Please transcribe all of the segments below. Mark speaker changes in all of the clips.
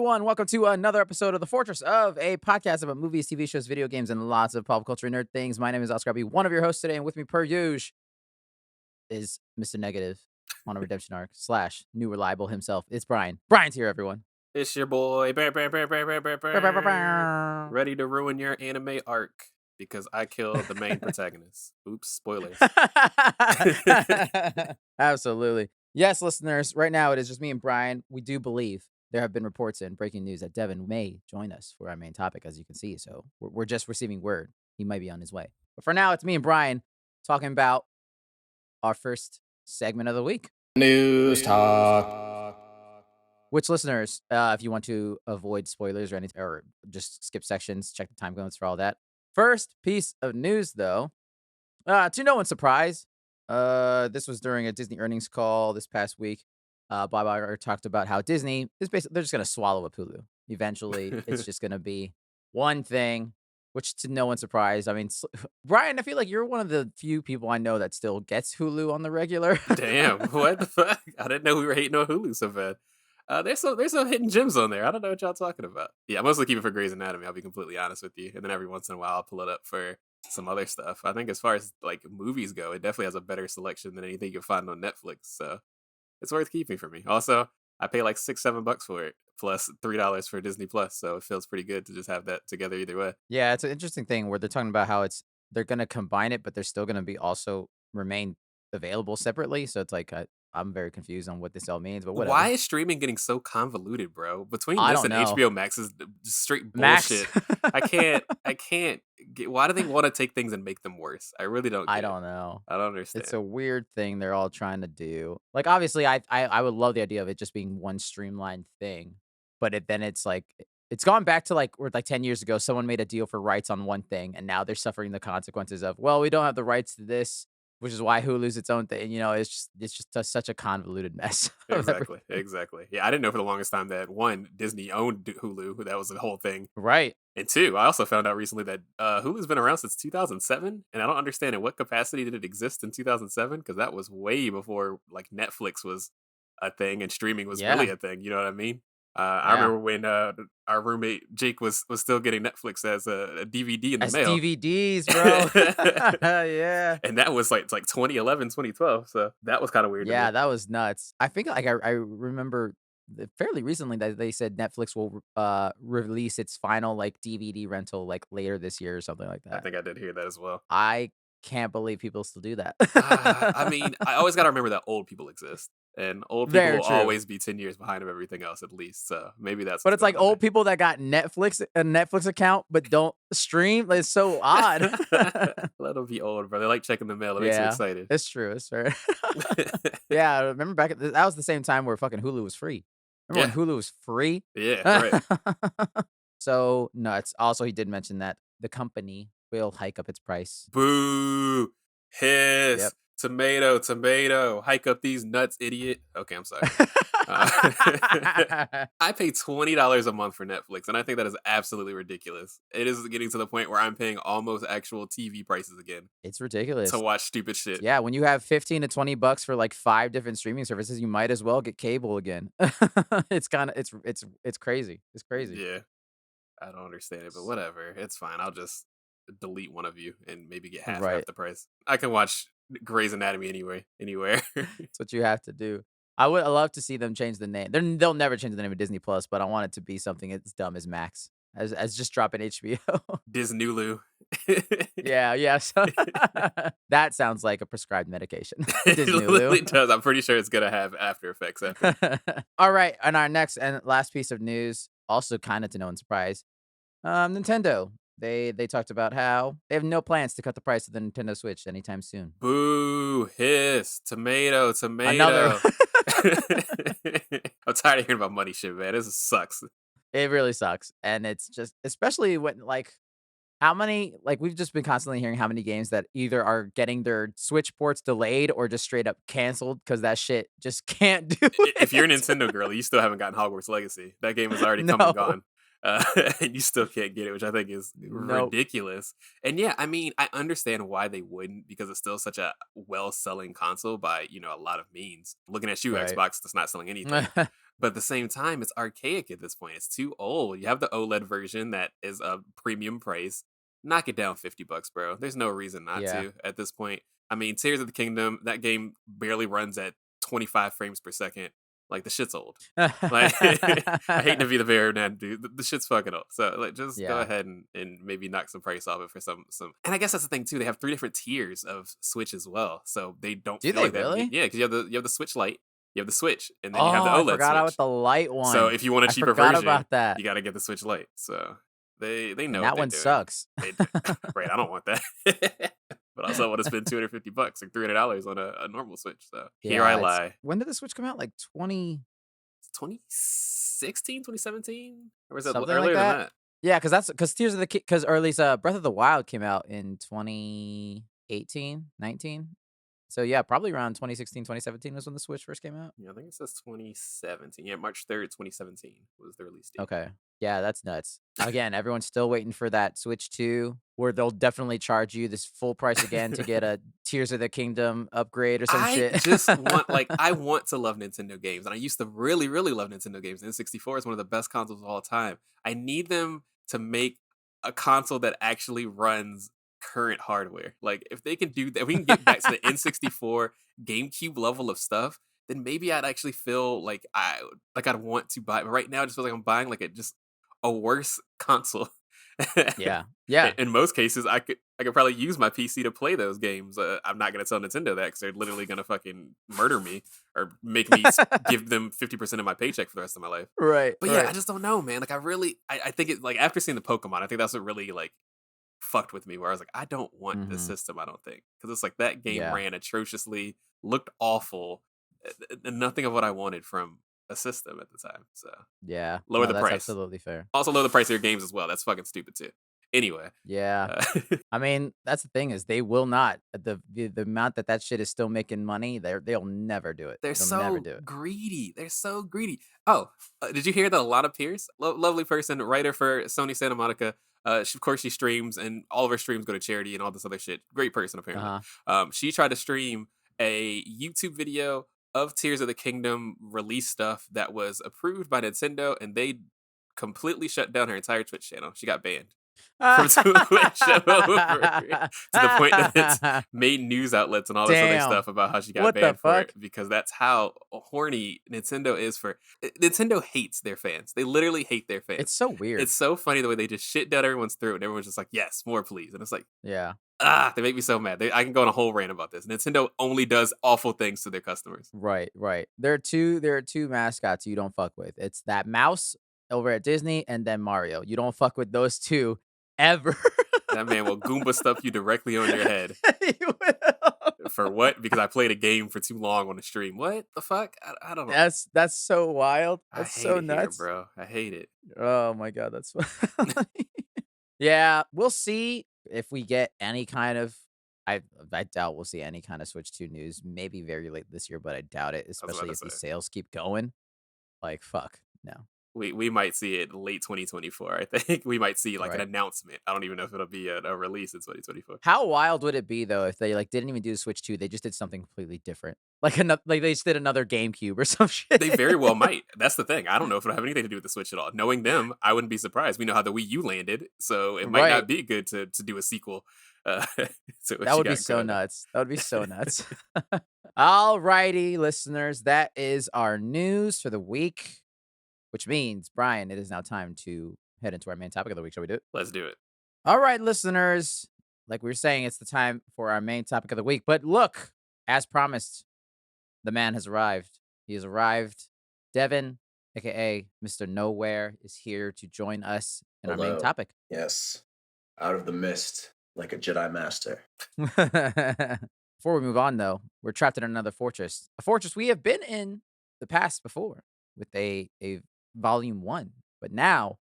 Speaker 1: everyone. Welcome to another episode of the Fourtress, of a podcast about movies, TV shows, video games, and lots of pop culture nerd things. My name is Oscar. I'll be one of your hosts today, and with me, per usual, is Mr. Negative on a redemption arc / new reliable himself. It's Brian. Brian's here, everyone.
Speaker 2: It's your boy,
Speaker 1: Brr, brr, brr.
Speaker 2: ready to ruin your anime arc because I killed the main protagonist. Oops, spoilers.
Speaker 1: Absolutely. Yes, listeners, right now it is just me and Brian. We do believe there have been reports and breaking news that Devin may join us for our main topic, as you can see. So we're just receiving word. He might be on his way. But for now, it's me and Brian talking about our first segment of the week.
Speaker 2: News talk.
Speaker 1: Which, listeners, if you want to avoid spoilers or anything, or just skip sections, check the time codes for all that. First piece of news, though, to no one's surprise, this was during a Disney earnings call this past week. Bob Iger talked about how Disney is basically, they're just going to swallow up Hulu. Eventually, it's just going to be one thing, which to no one's surprise. I mean, Brian, I feel like you're one of the few people I know that still gets Hulu on the regular.
Speaker 2: Damn, what the fuck? I didn't know we were hating on Hulu so bad. There's some hidden gems on there. I don't know what y'all talking about. Yeah, I mostly keep it for Grey's Anatomy. I'll be completely honest with you. And then every once in a while, I'll pull it up for some other stuff. I think as far as like movies go, it definitely has a better selection than anything you'll find on Netflix. So it's worth keeping for me. Also, I pay like $6-7 for it, plus $3 for Disney Plus. So it feels pretty good to just have that together either way.
Speaker 1: Yeah, it's an interesting thing where they're talking about how they're going to combine it, but they're still going to be also remain available separately. So it's like I'm very confused on what this all means, but whatever.
Speaker 2: Why is streaming getting so convoluted, bro? Between
Speaker 1: I
Speaker 2: this
Speaker 1: don't
Speaker 2: and
Speaker 1: know.
Speaker 2: HBO Max is just straight
Speaker 1: Max.
Speaker 2: bullshit. I can't get, why do they want to take things and make them worse? I really don't get
Speaker 1: I
Speaker 2: it.
Speaker 1: don't know.
Speaker 2: I don't understand.
Speaker 1: It's a weird thing they're all trying to do. Like, obviously, I would love the idea of it just being one streamlined thing, but then it's like it's gone back to like 10 years ago. Someone made a deal for rights on one thing, and now they're suffering the consequences of, well, we don't have the rights to this, which is why Hulu's its own thing. You know, it's just such a convoluted mess.
Speaker 2: Exactly. Yeah, I didn't know for the longest time that one, Disney owned Hulu. That was the whole thing.
Speaker 1: Right.
Speaker 2: And two, I also found out recently that Hulu's been around since 2007, and I don't understand in what capacity did it exist in 2007, because that was way before like Netflix was a thing and streaming was really a thing. You know what I mean? I remember when our roommate Jake was still getting Netflix as a DVD in the mail.
Speaker 1: DVDs, bro. Yeah.
Speaker 2: And that was like 2011, 2012. So that was kind of weird.
Speaker 1: Yeah, that was nuts. I think like I remember fairly recently that they said Netflix will release its final like DVD rental like later this year or something like that.
Speaker 2: I think I did hear that as well.
Speaker 1: I can't believe people still do that.
Speaker 2: I mean, I always got to remember that old people exist. And old people
Speaker 1: Very
Speaker 2: will
Speaker 1: true.
Speaker 2: always be 10 years behind of everything else, at least. So maybe that's.
Speaker 1: But it's like old people that got a Netflix account, but don't stream. It's so odd.
Speaker 2: Let them be old, bro. They like checking the mail. It makes them excited.
Speaker 1: It's true. It's fair. Yeah, I remember that was the same time where fucking Hulu was free. Remember when Hulu was free?
Speaker 2: Yeah, right.
Speaker 1: So nuts. Also, he did mention that the company will hike up its price.
Speaker 2: Boo! Hiss! Yep. Tomato! Hike up these nuts, idiot! Okay, I'm sorry. I pay $20 a month for Netflix, and I think that is absolutely ridiculous. It is getting to the point where I'm paying almost actual TV prices again.
Speaker 1: It's ridiculous
Speaker 2: to watch stupid shit.
Speaker 1: Yeah, when you have $15 to $20 for like 5 different streaming services, you might as well get cable again. It's crazy. It's crazy.
Speaker 2: Yeah, I don't understand it, but whatever. It's fine. I'll just delete one of you and maybe get half the price. I can watch Grey's Anatomy anywhere.
Speaker 1: That's what you have to do. I would love to see them change the name. They'll never change the name of Disney Plus, but I want it to be something as dumb as Max, as just dropping HBO.
Speaker 2: Disneylu.
Speaker 1: Yeah. So that sounds like a prescribed medication.
Speaker 2: It literally does. I'm pretty sure it's gonna have after effects after.
Speaker 1: All right, and our next and last piece of news, also kind of to no one's surprise, Nintendo. They talked about how they have no plans to cut the price of the Nintendo Switch anytime soon.
Speaker 2: Boo! Hiss! Tomato!
Speaker 1: Another.
Speaker 2: I'm tired of hearing about money shit, man. This sucks.
Speaker 1: It really sucks, and it's just, especially when like how many, like we've just been constantly hearing how many games that either are getting their Switch ports delayed or just straight up canceled because that shit just can't do it.
Speaker 2: If you're a Nintendo girl, you still haven't gotten Hogwarts Legacy. That game has already come and gone. And you still can't get it, which I think is ridiculous. And yeah, I mean, I understand why they wouldn't, because it's still such a well-selling console by, a lot of means. Looking at you, Xbox, that's not selling anything. but at the same time, it's archaic at this point. It's too old. You have the OLED version that is a premium price. Knock it down $50, bro. There's no reason not
Speaker 1: Yeah.
Speaker 2: to at this point. I mean, Tears of the Kingdom, that game barely runs at 25 frames per second. Like the shit's old. Like I hate to be the bearer of that dude. The shit's fucking old. So like just go
Speaker 1: Yeah.
Speaker 2: ahead and maybe knock some price off it for some. And I guess that's the thing too. They have three different tiers of Switch as well. So they don't
Speaker 1: Do
Speaker 2: feel
Speaker 1: they
Speaker 2: like that.
Speaker 1: really?
Speaker 2: Yeah, because you have the Switch Lite, you have the Switch, and then you have
Speaker 1: Oh,
Speaker 2: the
Speaker 1: I
Speaker 2: OLED
Speaker 1: forgot about
Speaker 2: Switch.
Speaker 1: the light
Speaker 2: So
Speaker 1: one.
Speaker 2: if you want a
Speaker 1: I
Speaker 2: cheaper
Speaker 1: forgot
Speaker 2: version,
Speaker 1: about that.
Speaker 2: you got to get the Switch Lite. So they
Speaker 1: And
Speaker 2: know what
Speaker 1: that
Speaker 2: they're
Speaker 1: one
Speaker 2: doing.
Speaker 1: sucks.
Speaker 2: They right. I don't want that. But I also want to spend $250 or $300 on a normal Switch. So here I
Speaker 1: Yeah, it's
Speaker 2: lie.
Speaker 1: when did the Switch come out? Like
Speaker 2: 2016, 2017, or was it
Speaker 1: something like
Speaker 2: earlier than
Speaker 1: that?
Speaker 2: that?
Speaker 1: Yeah, because Tears of the because or at least Breath of the Wild came out in 2018, 19. So yeah, probably around 2016, 2017 was when the Switch first came out.
Speaker 2: Yeah, I think it says 2017. Yeah, March 3rd, 2017 was the release date.
Speaker 1: Okay. Yeah, that's nuts. Again, everyone's still waiting for that Switch 2, where they'll definitely charge you this full price again to get a Tears of the Kingdom upgrade or some
Speaker 2: I
Speaker 1: shit.
Speaker 2: just want I want to love Nintendo games, and I used to really, really love Nintendo games. N64 is one of the best consoles of all time. I need them to make a console that actually runs current hardware. Like if they can do that, if we can get back to the N64 GameCube level of stuff, then maybe I'd actually feel like I'd want to buy. But right now, I just feel like I'm buying like a worse console.
Speaker 1: Yeah. Yeah.
Speaker 2: In most cases, I could probably use my PC to play those games. I'm not gonna tell Nintendo that because they're literally gonna fucking murder me or make me give them 50% of my paycheck for the rest of my life.
Speaker 1: Right,
Speaker 2: But yeah, I
Speaker 1: right.
Speaker 2: just don't know, man. Like I think it like after seeing the Pokemon, I think that's what really like fucked with me. Where I was like, I don't want this
Speaker 1: Mhm.
Speaker 2: system. I don't think because it's like that game
Speaker 1: Yeah.
Speaker 2: ran atrociously, looked awful, and nothing of what I wanted from a system at the time. So
Speaker 1: Yeah.
Speaker 2: lower
Speaker 1: No,
Speaker 2: the
Speaker 1: that's
Speaker 2: price.
Speaker 1: absolutely fair.
Speaker 2: Also lower the price of your games as well. That's fucking stupid too. Anyway,
Speaker 1: Yeah.
Speaker 2: uh,
Speaker 1: I mean, that's the thing is they will not the amount that that shit is still making money, they'll never do it.
Speaker 2: they're
Speaker 1: They'll never
Speaker 2: so
Speaker 1: do it.
Speaker 2: greedy. They're so greedy. Oh, did you hear that Lana Pierce, lovely person, writer for Sony Santa Monica? Of course, she streams, and all of her streams go to charity and all this other shit. Great person, apparently.
Speaker 1: Uh-huh.
Speaker 2: She tried to stream a YouTube video of Tears of the Kingdom release stuff that was approved by Nintendo, and they completely shut down her entire Twitch channel. She got banned from Twitch over to the point that it's made news outlets and all this other
Speaker 1: Damn.
Speaker 2: stuff about how she got
Speaker 1: What the
Speaker 2: banned for it
Speaker 1: fuck?
Speaker 2: because that's how horny Nintendo is for Nintendo hates their fans. They literally hate their fans.
Speaker 1: It's so weird.
Speaker 2: It's so funny the way they just shit down everyone's throat and everyone's just like, yes, more please. And it's like,
Speaker 1: Yeah.
Speaker 2: they make me so mad. I can go on a whole rant about this. Nintendo only does awful things to their customers.
Speaker 1: Right, right. There are two mascots you don't fuck with. It's that mouse over at Disney and then Mario. You don't fuck with those two ever.
Speaker 2: That man will Goomba stuff you directly on your head.
Speaker 1: He will.
Speaker 2: For what? Because I played a game for too long on the stream. What the fuck? I don't know.
Speaker 1: That's so wild.
Speaker 2: I
Speaker 1: That's
Speaker 2: hate
Speaker 1: so
Speaker 2: it here,
Speaker 1: nuts.
Speaker 2: bro. I hate it.
Speaker 1: Oh my god, that's funny. Yeah, we'll see if we get any kind of I I doubt we'll see any kind of Switch 2 news. Maybe very late this year, but I doubt it,
Speaker 2: I was about
Speaker 1: especially
Speaker 2: to
Speaker 1: if these
Speaker 2: say.
Speaker 1: sales keep going. Like, fuck, no.
Speaker 2: We might see it late 2024. I think we might see like an
Speaker 1: Right.
Speaker 2: announcement. I don't even know if it'll be a release in 2024.
Speaker 1: How wild would it be though if they like didn't even do the Switch 2, they just did something completely different. Like like they just did another GameCube or some
Speaker 2: They
Speaker 1: shit.
Speaker 2: very well might. That's the thing. I don't know if it'll have anything to do with the Switch at all. Knowing them, I wouldn't be surprised. We know how the Wii U landed, so it might
Speaker 1: Right.
Speaker 2: not be good to do a sequel to what
Speaker 1: That
Speaker 2: you
Speaker 1: would be
Speaker 2: got
Speaker 1: so
Speaker 2: going on.
Speaker 1: nuts. That would be so nuts. Alrighty, listeners, that is our news for the week, which means, Brian, it is now time to head into our main topic of the week. Shall we do it?
Speaker 2: Let's do it.
Speaker 1: All right, listeners, like we were saying, it's the time for our main topic of the week. But look, as promised, the man has arrived. He has arrived. Devin, aka Mr. Nowhere, is here to join us in our main
Speaker 3: Hello.
Speaker 1: topic.
Speaker 3: Yes. Out of the mist, like a Jedi Master.
Speaker 1: Before we move on, though, we're trapped in another fortress. A fortress we have been in the past before with a volume 1. But now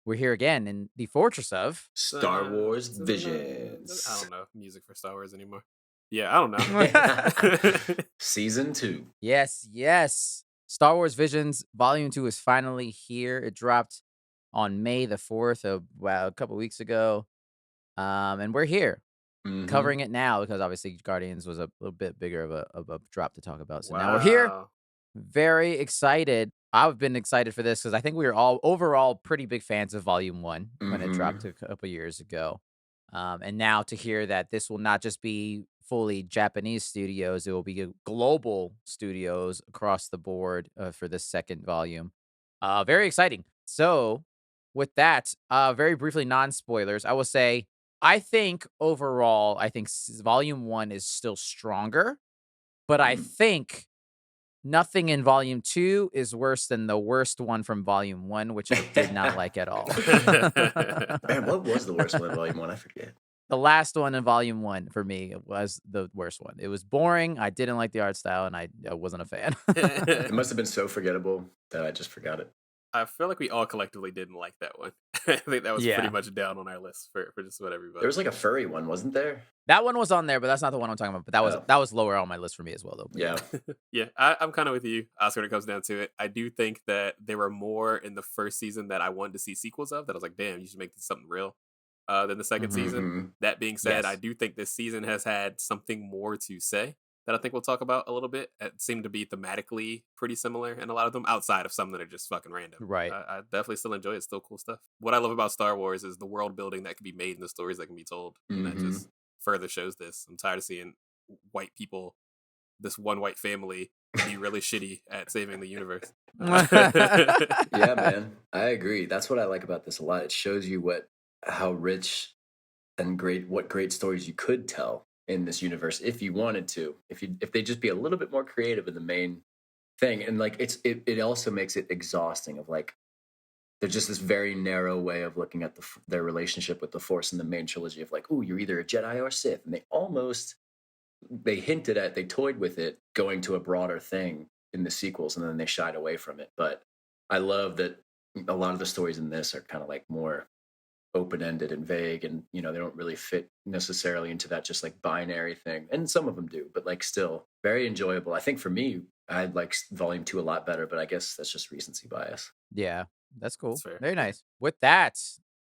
Speaker 1: we're here again in the fortress of
Speaker 3: Star Wars
Speaker 2: I
Speaker 3: Visions.
Speaker 2: don't know music for Star Wars anymore. Yeah, I don't know.
Speaker 3: Season 2.
Speaker 1: Yes, yes. Star Wars Visions Volume 2 is finally here. It dropped on May the 4th, a couple weeks ago. And we're here
Speaker 3: Mhm.
Speaker 1: covering it now because obviously Guardians was a little bit bigger of a drop to talk about. So now we're here.
Speaker 2: Wow.
Speaker 1: Very excited. I've been excited for this because I think we were all overall pretty big fans of Volume 1 when it
Speaker 3: Mm-hmm.
Speaker 1: dropped a couple years ago. And now to hear that this will not just be fully Japanese studios, it will be global studios across the board for this second volume. Very exciting. So, with that, very briefly, non spoilers, I will say I think overall, I think Volume 1 is still stronger, but I think nothing in volume 2 is worse than the worst one from volume 1, which I did not like at all.
Speaker 3: Man, what was the worst one in Volume 1? I forget.
Speaker 1: The last one in volume 1 for me was the worst one. It was boring, I didn't like the art style, and I wasn't a fan.
Speaker 3: It must have been so forgettable that I just forgot it.
Speaker 2: I feel like we all collectively didn't like that one. I think that was pretty
Speaker 1: Yeah.
Speaker 2: much down on our list for just about
Speaker 3: There
Speaker 2: everybody.
Speaker 3: was like a furry one, wasn't there?
Speaker 1: That one was on there, but that's not the one I'm talking about, but
Speaker 3: Oh.
Speaker 1: that was lower on my list for me as well, though, but
Speaker 3: Yeah.
Speaker 2: Yeah, I'm kind of with you, Oscar, when it comes down to it. I do think that there were more in the first season that I wanted to see sequels of, that I was like, damn, you should make this something real, than the second season.
Speaker 3: Mhm.
Speaker 2: That being said, I
Speaker 1: Yes.
Speaker 2: do think this season has had something more to say that I think we'll talk about a little bit. It seemed to be thematically pretty similar in a lot of them, outside of some that are just fucking random.
Speaker 1: Right.
Speaker 2: I definitely still enjoy it. It's still cool stuff. What I love about Star Wars is the world building that can be made and the stories that can be told. And that
Speaker 3: Mhm.
Speaker 2: just further shows this. I'm tired of seeing white people, this one white family, be really shitty at saving the universe.
Speaker 3: Yeah, man. I agree. That's what I like about this a lot. It shows you how rich and what great stories you could tell in this universe if you wanted to. If they just be a little bit more creative in the main thing. And like it also makes it exhausting of like there's just this very narrow way of looking at their relationship with the Force in the main trilogy of like, oh, you're either a Jedi or a Sith. And they hinted at, they toyed with it going to a broader thing in the sequels, and then they shied away from it. But I love that a lot of the stories in this are kind of like more open-ended and vague, and they don't really fit necessarily into that just like binary thing, and some of them do, but like still very enjoyable. I think for me, I like volume 2 a lot better, but I guess that's just recency bias.
Speaker 1: Yeah, that's cool.
Speaker 2: That's fair.
Speaker 1: Very nice. With that,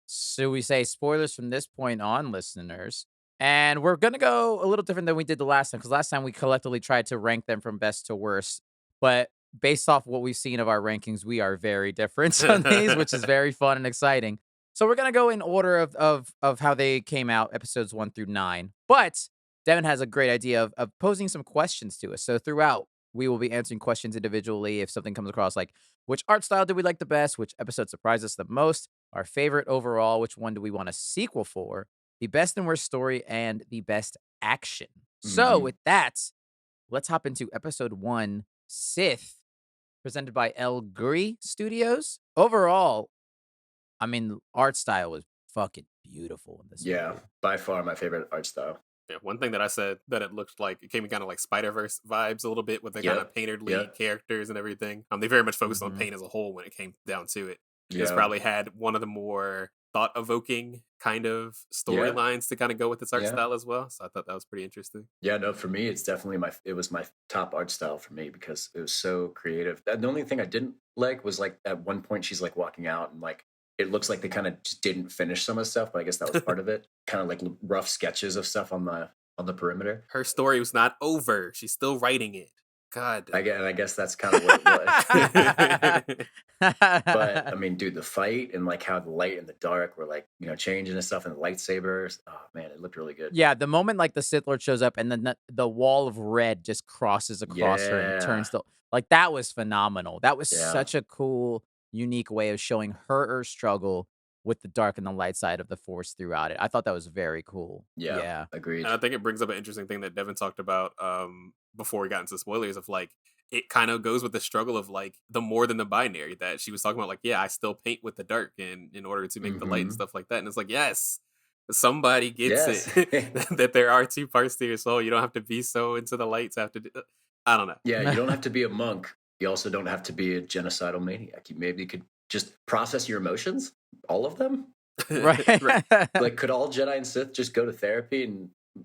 Speaker 1: so we say spoilers from this point on, listeners. And we're going to go a little different than we did the last time, because last time we collectively tried to rank them from best to worst. But based off what we've seen of our rankings, we are very different on these, which is very fun and exciting. So we're going to go in order of how they came out, episodes 1 through 9. But Devin has a great idea of posing some questions to us. So throughout, we will be answering questions individually if something comes across like, which art style did we like the best? Which episode surprised us the most? Our favorite overall? Which one do we want a sequel for? The best and worst story and the best action. So,
Speaker 3: Mhm.
Speaker 1: with that, let's hop into episode 1, Sith, presented by El Guri Studios. Overall, I mean, art style was fucking beautiful in this
Speaker 3: Yeah,
Speaker 1: movie.
Speaker 3: by far my favorite art style.
Speaker 2: Yeah, one thing that I said that it looked like, it came kind of like Spider-Verse vibes a little bit with the kind of
Speaker 3: Yep.
Speaker 2: painterly
Speaker 3: Yep.
Speaker 2: characters and everything. They very much focused on
Speaker 1: Mhm.
Speaker 2: paint as a whole when it came down to it. It's
Speaker 3: Yeah.
Speaker 2: probably had one of the more thought-evoking kind of
Speaker 3: Yeah.
Speaker 2: storylines to kind of go with its art
Speaker 3: Yeah.
Speaker 2: style as well. So I thought that was pretty interesting.
Speaker 3: Yeah, no, for me, it's definitely it was my top art style for me because it was so creative. The only thing I didn't like was like at one point she's like walking out and like it looks like they kind of just didn't finish some of the stuff, but I guess that was part of it. Kind of like rough sketches of stuff on the perimeter.
Speaker 2: Her story was not over. She's still writing it. God.
Speaker 3: I guess that's kind of what it was. But I mean, dude, the fight and like how the light and the dark were like, changing and stuff and the lightsabers. Oh man, it looked really good.
Speaker 1: Yeah, the moment like the Sith Lord shows up and then the wall of red just crosses across her and
Speaker 3: Yeah.
Speaker 1: turns to like that was phenomenal. That was
Speaker 3: Yeah.
Speaker 1: such a cool, unique way of showing her struggle with the dark and the light side of the Force throughout it. I thought that was very cool.
Speaker 3: Yeah.
Speaker 1: Yeah.
Speaker 3: Agreed.
Speaker 2: And I think it brings up an interesting thing that Devin talked about before we got into spoilers of like, it kind of goes with the struggle of like the more than the binary that she was talking about. Like, yeah, I still paint with the dark and in order to make the light and
Speaker 3: Mhm.
Speaker 2: stuff like that. And it's like, yes, somebody gets
Speaker 3: Yes.
Speaker 2: it that there are two parts to your soul. You don't have to be so into the light to have to do. I don't know.
Speaker 3: Yeah, you don't have to be a monk. You also don't have to be a genocidal maniac. You maybe could just process your emotions, all of them.
Speaker 1: Right.
Speaker 3: Like, could all Jedi and Sith just go to therapy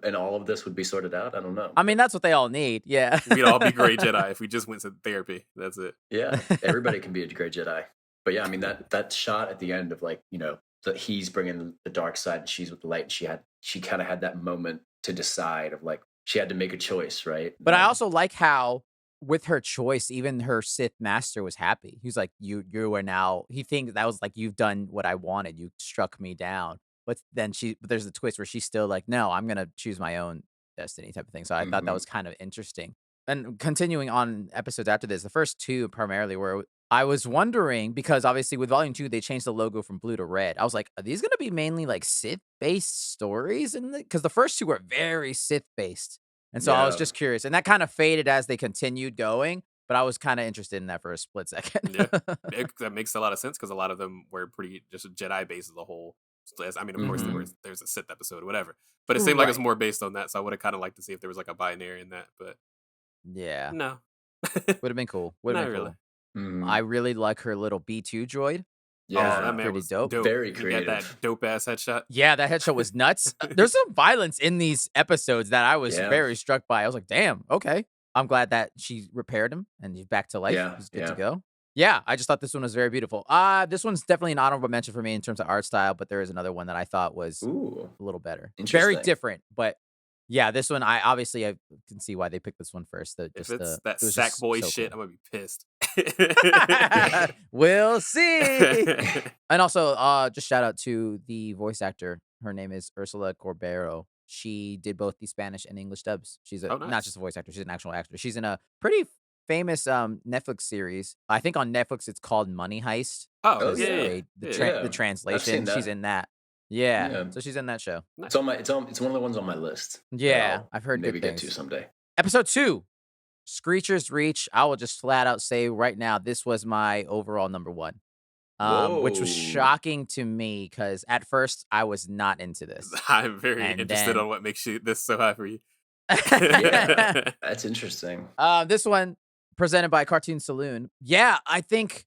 Speaker 3: and all of this would be sorted out? I don't know.
Speaker 1: I mean, that's what they all need. Yeah.
Speaker 2: We'd all be great Jedi if we just went to therapy. That's it.
Speaker 3: Yeah, everybody can be a great Jedi. But yeah, I mean that shot at the end of like that he's bringing the dark side and she's with the light, and she kind of had that moment to decide of like she had to make a choice, right?
Speaker 1: But I also like how with her choice, even her Sith master was happy. He was like, "You are now." He thinks that was like, "You've done what I wanted. You struck me down." But then but there's a twist where she's still like, "No, I'm gonna choose my own destiny," type of thing. So I thought that
Speaker 3: Mhm.
Speaker 1: was kind of interesting. And continuing on episodes after this, the first two primarily were I was wondering because obviously with volume 2, they changed the logo from blue to red. I was like, "Are these gonna be mainly like Sith-based stories in the?" Because the first two were very Sith-based. And so I was
Speaker 3: Yeah.
Speaker 1: just curious, and that kind of faded as they continued going, but I was kinda interested in that for a split second.
Speaker 2: Yeah, that makes a lot of sense because a lot of them were pretty just Jedi based as a whole. So I mean, of course,
Speaker 3: Mhm.
Speaker 2: there's a Sith episode, or whatever, but it seemed like it's
Speaker 1: Right.
Speaker 2: more based on that. So I would have kind of liked to see if there was like a binary in that, but
Speaker 1: Yeah.
Speaker 2: no,
Speaker 1: Would've been cool, would've
Speaker 2: not
Speaker 1: been
Speaker 2: really.
Speaker 1: cool. I
Speaker 3: Mhm.
Speaker 1: really like her little B2 droid.
Speaker 2: Oh,
Speaker 1: Thought
Speaker 2: that
Speaker 1: was
Speaker 3: Yeah.
Speaker 2: man
Speaker 1: pretty
Speaker 2: was
Speaker 1: dope.
Speaker 2: dope.
Speaker 3: Very
Speaker 2: He got
Speaker 3: creative.
Speaker 2: that dope ass headshot.
Speaker 1: Yeah, that headshot was nuts. There's some violence in these episodes that I was
Speaker 3: Yeah.
Speaker 1: very struck by. I was like, "Damn, okay." I'm glad that she repaired him and he's back to life.
Speaker 3: Yeah.
Speaker 1: He's good to
Speaker 3: Yeah.
Speaker 1: go. Yeah, I just thought this one was very beautiful. This one's definitely an honorable mention for me in terms of art style, but there is another one that I thought was
Speaker 3: Ooh,
Speaker 1: a little better. Very
Speaker 3: interesting.
Speaker 1: different, but yeah, this one I can see why they picked this one first.
Speaker 2: If it's that
Speaker 1: It was
Speaker 2: sack
Speaker 1: just
Speaker 2: boy
Speaker 1: so
Speaker 2: shit,
Speaker 1: cool.
Speaker 2: I'm gonna be pissed.
Speaker 1: We'll see. And also, just shout out to the voice actor. Her name is Ursula Corbero. She did both the Spanish and English dubs. She's
Speaker 2: Oh,
Speaker 1: not
Speaker 2: nice.
Speaker 1: just a voice actor, she's an actual actor. She's in a pretty famous Netflix series. I think on Netflix it's called Money Heist
Speaker 2: Oh,
Speaker 3: Oh
Speaker 1: because
Speaker 2: yeah,
Speaker 3: yeah.
Speaker 1: they
Speaker 2: yeah,
Speaker 1: the
Speaker 3: Yeah. I've seen
Speaker 1: translation. She's
Speaker 3: that.
Speaker 1: in that. Yeah.
Speaker 3: Yeah.
Speaker 1: So she's in that show.
Speaker 2: nice.
Speaker 3: It's one of the ones on my list that
Speaker 1: Yeah,
Speaker 3: I'll
Speaker 1: I've heard good
Speaker 3: maybe get to
Speaker 1: things.
Speaker 3: someday.
Speaker 1: Episode 2, Screecher's Reach. I will just flat out say right now, this was my overall number 1. Which was
Speaker 3: Whoa.
Speaker 1: shocking to me because at first I was not into this.
Speaker 2: I'm very
Speaker 1: And
Speaker 2: interested on
Speaker 1: then
Speaker 2: what makes this so high for you.
Speaker 3: Yeah. That's interesting.
Speaker 1: this one presented by Cartoon Saloon. Yeah, I think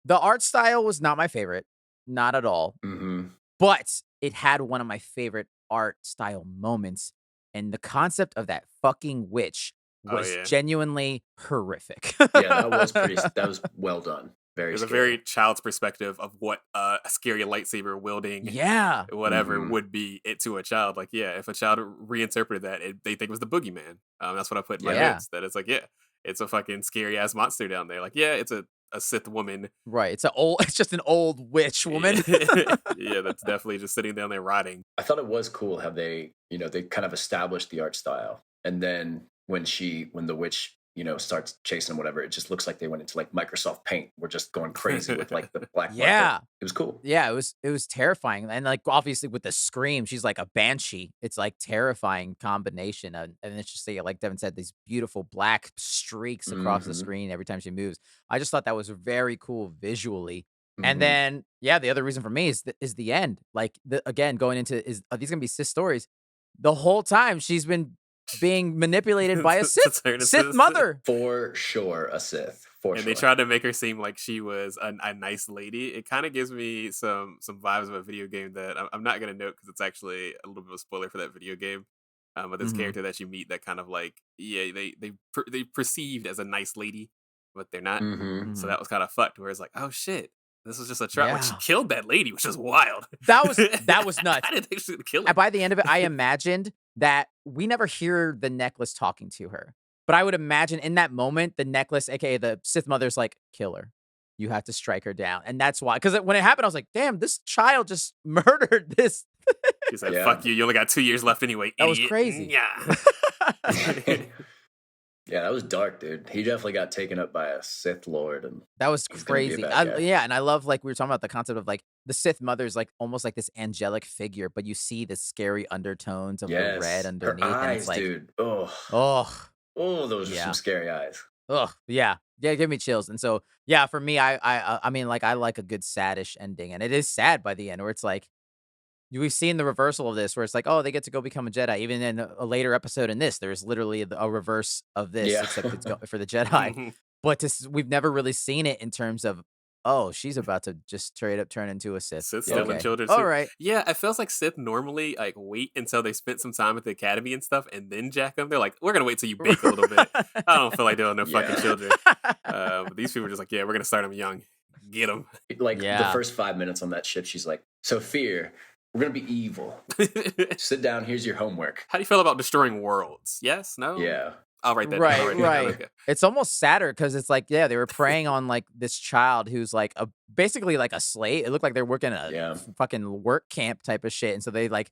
Speaker 1: the art style was not my favorite, not at all,
Speaker 3: Mhm.
Speaker 1: but it had one of my favorite art style moments, and the concept of that fucking witch
Speaker 2: Oh
Speaker 1: was
Speaker 2: yeah,
Speaker 1: genuinely horrific.
Speaker 3: Yeah, that was well done. Very
Speaker 2: there's a very
Speaker 3: scary.
Speaker 2: child's perspective of what a scary lightsaber wielding
Speaker 1: Yeah.
Speaker 2: whatever
Speaker 3: Mhm.
Speaker 2: would be it to a child. Like, yeah, if a child reinterpreted that, they think it was the boogeyman. That's what I put in my
Speaker 3: Yeah.
Speaker 1: Yeah.
Speaker 2: notes. That it's like, yeah, it's a fucking scary ass monster down there. Like, yeah, it's a Sith woman.
Speaker 1: Right. It's just an old witch woman.
Speaker 2: Yeah, that's definitely just sitting down there rotting.
Speaker 3: I thought it was cool how they kind of established the art style. And then when the witch, starts chasing whatever, it just looks like they went into like Microsoft Paint. We're just going crazy with like the black marker.
Speaker 1: Yeah.
Speaker 3: It was cool.
Speaker 1: Yeah, it was terrifying, and, like, obviously, with the scream, she's like a banshee. It's, like, terrifying combination, and it's just, like Devin said, these beautiful black streaks across the
Speaker 3: Hmm.
Speaker 1: screen every time she moves. I just thought that was very cool visually, and
Speaker 3: Hmm.
Speaker 1: then, yeah, the other reason for me is the end. Like, again, going into are these gonna be Sith stories? The whole time, she's been being manipulated by a
Speaker 2: To turn into
Speaker 1: Sith
Speaker 2: this.
Speaker 1: mother.
Speaker 3: For sure, a Sith. For
Speaker 2: And
Speaker 3: sure.
Speaker 2: they tried to make her seem like she was a nice lady. It kind of gives me some vibes of a video game that I'm not gonna note because it's actually a little bit of a spoiler for that video game. But this
Speaker 1: Mhm.
Speaker 2: character that you meet that kind of like yeah they perceived as a nice lady, but they're not.
Speaker 3: Hmm.
Speaker 2: So
Speaker 1: Mhm.
Speaker 2: that was kind of fucked. Where it's like, oh shit, this was just a trap. Like she
Speaker 1: Yeah.
Speaker 2: killed that lady, which is wild.
Speaker 1: That was nuts.
Speaker 2: I didn't think she was gonna kill her.
Speaker 1: And by the end of it, I imagined that we never hear the necklace talking to her. But I would imagine in that moment, the necklace, aka the Sith mother's like, kill her. You have to strike her down. And that's why. Because when it happened, I was like, damn, this child just murdered this.
Speaker 2: She said,
Speaker 3: Yeah.
Speaker 2: "Fuck you. You only got 2 years left anyway,
Speaker 1: That was
Speaker 2: idiot."
Speaker 1: crazy.
Speaker 2: Yeah.
Speaker 3: Yeah, that was dark, dude. He definitely got taken up by a Sith Lord, and
Speaker 1: That was
Speaker 3: he's gonna be a
Speaker 1: crazy.
Speaker 3: bad guy.
Speaker 1: Yeah, and I love like we were talking about the concept of like the Sith mother's like almost like this angelic figure, but you see the scary undertones of the red
Speaker 3: Yes, her
Speaker 1: underneath, and it's
Speaker 3: eyes,
Speaker 1: like,
Speaker 3: dude. Oh,
Speaker 1: oh,
Speaker 3: oh, those are some
Speaker 1: yeah.
Speaker 3: scary eyes.
Speaker 1: Ugh, yeah. Yeah, give me chills. And so, yeah, for me, I mean, like, I like a good saddish ending, and it is sad by the end, where it's like we've seen the reversal of this, where it's like, oh, they get to go become a Jedi. Even in a later episode in this, there's literally a reverse of this,
Speaker 3: Yeah.
Speaker 1: except it's for the Jedi. But we've never really seen it in terms of, oh, she's about to just straight up turn into a Sith.
Speaker 2: Sith
Speaker 3: Yeah.
Speaker 2: stealing
Speaker 1: Okay,
Speaker 2: children
Speaker 1: all
Speaker 2: too.
Speaker 1: right.
Speaker 2: Yeah, it feels like Sith normally like wait until they spent some time at the academy and stuff, and then jack them. They're like, we're gonna wait till you bake a little bit. I don't feel like doing no fucking
Speaker 3: Yeah.
Speaker 2: children. But these people are just like, yeah, we're gonna start them young. Get them.
Speaker 3: Like the
Speaker 1: Yeah.
Speaker 3: first 5 minutes on that ship, she's like, Sophia, we're gonna be evil.
Speaker 2: How
Speaker 3: Sit down, here's your homework.
Speaker 2: do you feel about destroying worlds? Yes? No?
Speaker 3: Yeah.
Speaker 2: I'll write that down. I'll
Speaker 1: Right,
Speaker 2: write that down.
Speaker 1: right.
Speaker 2: Okay.
Speaker 1: It's almost sadder because it's like, yeah, they were preying on like this child who's like basically like a slave. It looked like they're working a
Speaker 3: Yeah.
Speaker 1: fucking work camp type of shit, and so they like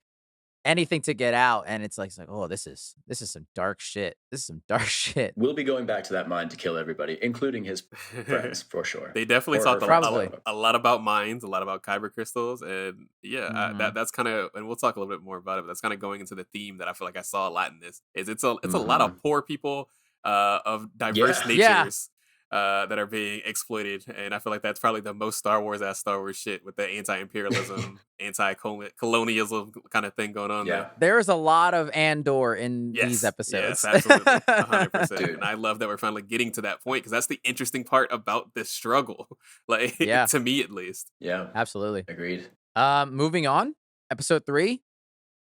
Speaker 1: anything to get out, and it's like, oh, this is some dark shit. This is some dark shit.
Speaker 3: We'll be going back to that mine to kill everybody, including his friends, for sure.
Speaker 2: They definitely
Speaker 3: Or
Speaker 2: talked
Speaker 3: her
Speaker 2: a,
Speaker 3: friends,
Speaker 1: Probably.
Speaker 2: a, a lot about mines, a lot about kyber crystals, and yeah,
Speaker 1: Mhm.
Speaker 2: that's kind of, and we'll talk a little bit more about it. But that's kind of going into the theme that I feel like I saw a lot in this. Is it's a lot
Speaker 3: Mhm.
Speaker 2: of poor people, of diverse
Speaker 3: Yeah.
Speaker 1: Yeah.
Speaker 2: natures, that are being exploited, and I feel like that's probably the most Star Wars ass Star Wars shit with the anti-imperialism, anti-colonialism kind of thing going on
Speaker 3: Yeah.
Speaker 2: there.
Speaker 1: There is a lot of Andor in these
Speaker 2: Yes, yes,
Speaker 1: episodes.
Speaker 2: absolutely, 100%.
Speaker 3: Dude.
Speaker 2: And I love that we're finally getting to that point because that's the interesting part about this struggle, like
Speaker 1: Yeah.
Speaker 2: to me at least.
Speaker 3: Yeah.
Speaker 1: Absolutely.
Speaker 3: Agreed.
Speaker 1: Moving on, episode 3,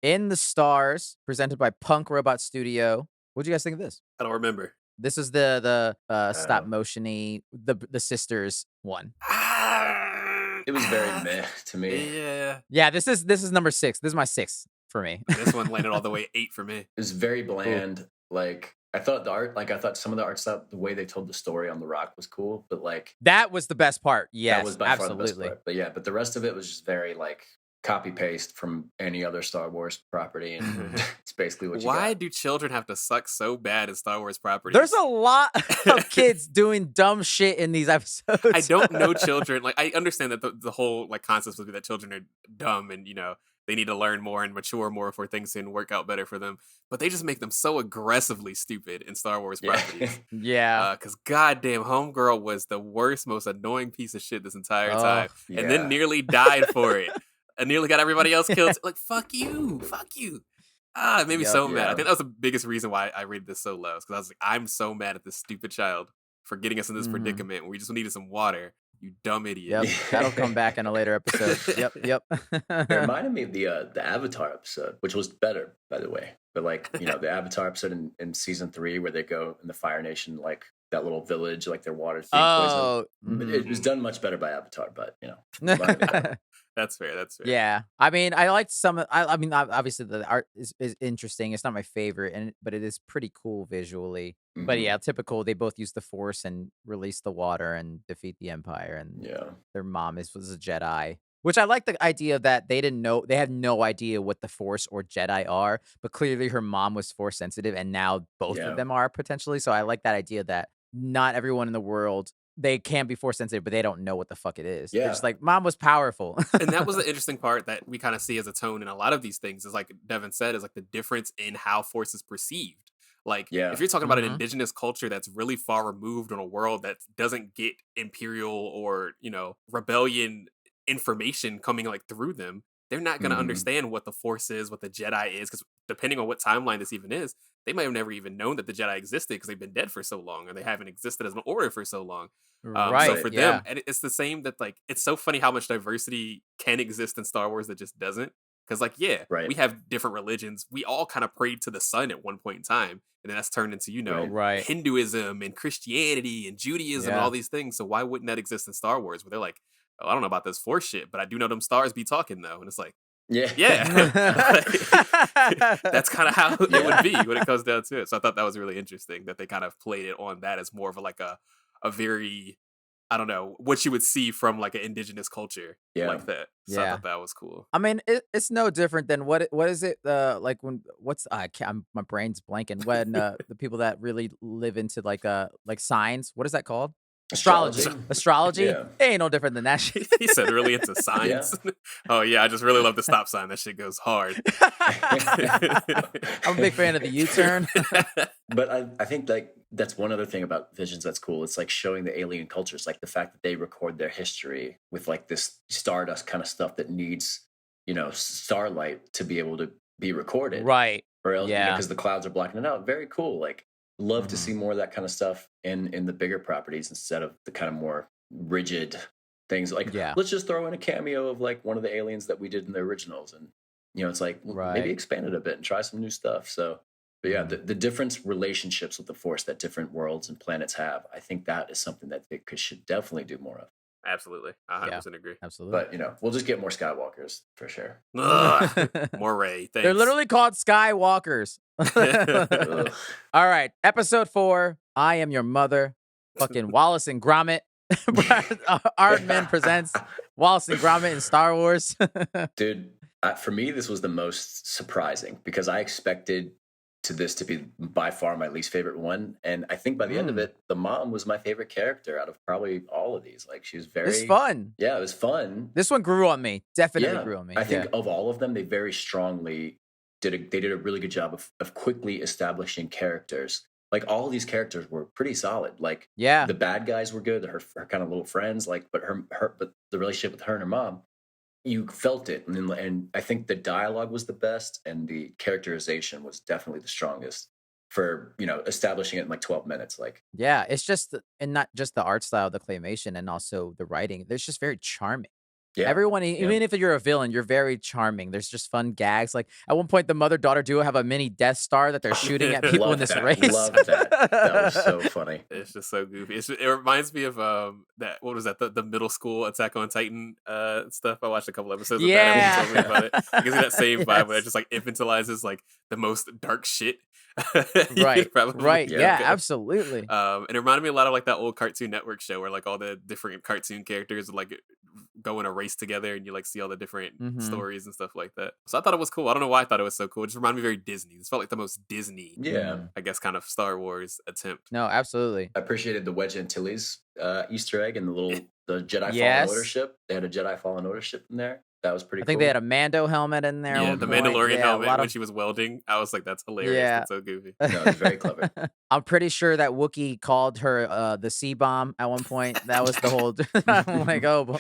Speaker 1: In the Stars, presented by Punk Robot Studio. What'd you guys think of this?
Speaker 2: I don't remember.
Speaker 1: This is the stop
Speaker 3: Uh,
Speaker 1: motiony, the sisters one.
Speaker 3: It was very meh to me.
Speaker 2: Yeah,
Speaker 1: Yeah, this is number 6. This is my 6th for me.
Speaker 2: this one landed all the way 8 for me.
Speaker 3: It was very bland. Like I thought I thought some of the art stuff, the way they told the story on the rock was cool, but like
Speaker 1: That was the best part. Yes,
Speaker 3: that was by far the best
Speaker 1: absolutely.
Speaker 3: part. But yeah, but the rest of it was just very like copy paste from any other Star Wars property, and it's basically what you
Speaker 2: Why
Speaker 3: got.
Speaker 2: do children have to suck so bad in Star Wars properties?
Speaker 1: There's a lot of kids doing dumb shit in these episodes.
Speaker 2: I don't know children. Like I understand that the whole like concept would be that children are dumb and they need to learn more and mature more for things can work out better for them. But they just make them so aggressively stupid in Star Wars
Speaker 3: Yeah.
Speaker 2: properties.
Speaker 1: Yeah.
Speaker 2: Because goddamn, Homegirl was the worst, most annoying piece of shit this entire time, and then
Speaker 3: Yeah.
Speaker 2: nearly died for it. And nearly got everybody else killed. Like fuck you, fuck you. It made me
Speaker 1: Yep.
Speaker 2: so mad. I
Speaker 3: Yeah.
Speaker 2: think that was the biggest reason why I rated this so low. Because I was like, I'm so mad at this stupid child for getting us in this
Speaker 1: Mhm.
Speaker 2: predicament where we just needed some water. You dumb idiot.
Speaker 1: Yep. That'll come back in a later episode. Yep.
Speaker 3: It reminded me of the Avatar episode, which was better, by the way. But like, the Avatar episode in season 3 where they go in the Fire Nation, like that little village, like their water thing.
Speaker 1: Oh.
Speaker 3: It was done much better by Avatar, but reminded me of that.
Speaker 2: That's fair. That's fair.
Speaker 1: Yeah, I mean, I liked some. I mean, obviously the art is interesting. It's not my favorite, but it is pretty cool visually. But
Speaker 3: Mhm.
Speaker 1: yeah, typical. They both use the Force and release the water and defeat the Empire. And
Speaker 3: Yeah.
Speaker 1: their mom was a Jedi, which I like the idea that they didn't know. They had no idea what the Force or Jedi are, but clearly her mom was Force sensitive, and now both
Speaker 3: Yeah.
Speaker 1: of them are potentially. So I like that idea that not everyone in the world. They can be Force sensitive, but they don't know what the fuck it is. They're
Speaker 3: Yeah.
Speaker 1: just like, mom was powerful.
Speaker 2: And that was the interesting part that we kind of see as a tone in a lot of these things is like Devin said, is like the difference in how Force is perceived. Like
Speaker 3: Yeah.
Speaker 2: if you're talking about an
Speaker 1: Mhm.
Speaker 2: indigenous culture that's really far removed on a world that doesn't get imperial or, rebellion information coming like through them, they're not going to
Speaker 3: Mhm.
Speaker 2: understand what the Force is, what the Jedi is, because depending on what timeline this even is, they might have never even known that the Jedi existed because they've been dead for so long, or they haven't existed as an order for so long. So
Speaker 1: Right,
Speaker 2: for
Speaker 1: yeah.
Speaker 2: them, and it's the same that like it's so funny how much diversity can exist in Star Wars that just doesn't. Because like
Speaker 3: Right.
Speaker 2: we have different religions. We all kind of prayed to the sun at one point in time, and then that's turned into
Speaker 1: Right.
Speaker 2: Hinduism and Christianity and Judaism and
Speaker 1: Yeah.
Speaker 2: all these things. So why wouldn't that exist in Star Wars? Where they're like, oh, I don't know about this Force shit, but I do know them stars be talking though, and it's like,
Speaker 3: Yeah.
Speaker 2: yeah, that's kind of how it
Speaker 3: Yeah.
Speaker 2: would be when it comes down to it. So I thought that was really interesting that they kind of played it on that as more of a very, I don't know, what you would see from like an indigenous culture
Speaker 3: Yeah.
Speaker 2: like that. So I
Speaker 1: Yeah.
Speaker 2: thought that was cool.
Speaker 1: I mean, it's no different than what is it? Like when I can't, my brain's blanking. When the people that really live into like signs, what is that called? Astrology. Astrology.
Speaker 3: Yeah.
Speaker 1: It ain't no different than that shit.
Speaker 2: He said really into signs. Oh yeah, I just really love the stop sign. That shit goes hard.
Speaker 1: I'm a big fan of the U-turn.
Speaker 3: But I think like that's one other thing about Visions that's cool. It's like showing the alien cultures, like the fact that they record their history with like this stardust kind of stuff that needs, starlight to be able to be recorded.
Speaker 1: Right.
Speaker 3: Or else,
Speaker 1: Yeah.
Speaker 3: because the clouds are blocking it out. Very cool. Like, love to
Speaker 1: Mhm.
Speaker 3: see more of that kind of stuff in the bigger properties instead of the kind of more rigid things. Like,
Speaker 1: Yeah.
Speaker 3: let's just throw in a cameo of like one of the aliens that we did in the originals, and it's like
Speaker 1: Right.
Speaker 3: maybe expand it a bit and try some new stuff. So, but yeah,
Speaker 1: Mhm.
Speaker 3: the different relationships with the Force that different worlds and planets have, I think that is something that they should definitely do more of.
Speaker 2: Absolutely. I 100% agree.
Speaker 1: Absolutely.
Speaker 3: But we'll just get more Skywalkers for sure.
Speaker 2: Ugh, more Ray. Thanks.
Speaker 1: They're literally called Skywalkers.
Speaker 3: Ugh.
Speaker 1: All right, episode 4. I Am Your Mother. Fucking Wallace and Gromit. Aardman presents Wallace and Gromit in Star Wars.
Speaker 3: Dude, for me, this was the most surprising because I expected this to be by far my least favorite one. And I think by the end of it, the mom was my favorite character out of probably all of these. Like, she was very...
Speaker 1: It's fun.
Speaker 3: Yeah, it was fun.
Speaker 1: This one grew on me. Definitely grew on me.
Speaker 3: I think of all of them, they very strongly did a really good job of quickly establishing characters. Like, all of these characters were pretty solid. Like, the bad guys were good. Her kind of little friends, like, but the relationship with her and her mom, you felt it. And I think the dialogue was the best, and the characterization was definitely the strongest for establishing it in like 12 minutes. Like,
Speaker 1: yeah, it's just and not just the art style, the claymation, and also the writing. There's just very charming.
Speaker 3: Yeah.
Speaker 1: Everyone, even if you're a villain, you're very charming. There's just fun gags. Like, at one point, the mother-daughter duo have a mini Death Star that they're shooting at people in this race.
Speaker 3: Love that. That was so funny.
Speaker 2: It's just so goofy. It reminds me of that. What was that? The middle school Attack on Titan stuff. I watched a couple episodes of that. And we told me about it. I can see that same vibe where it just like infantilizes like the most dark shit.
Speaker 1: Right. Yeah, absolutely.
Speaker 2: And it reminded me a lot of like that old Cartoon Network show where like all the different cartoon characters like go in a race together and you like see all the different stories and stuff like that. So I thought it was cool. I don't know why I thought it was so cool. It just reminded me very Disney. This felt like the most Disney, I guess, kind of Star Wars attempt.
Speaker 1: No, absolutely.
Speaker 3: I appreciated the Wedge Antilles Easter egg and the Jedi Fallen Order ship. They had a Jedi Fallen Order ship in there. That was pretty cool.
Speaker 1: I think they had a Mando helmet in there.
Speaker 2: Yeah, the Mandalorian helmet when she was welding. I was like, that's hilarious.
Speaker 1: Yeah.
Speaker 2: That's so goofy.
Speaker 3: No, it was very clever.
Speaker 1: I'm pretty sure that Wookiee called her the C-bomb at one point. That was the whole... I'm like, oh.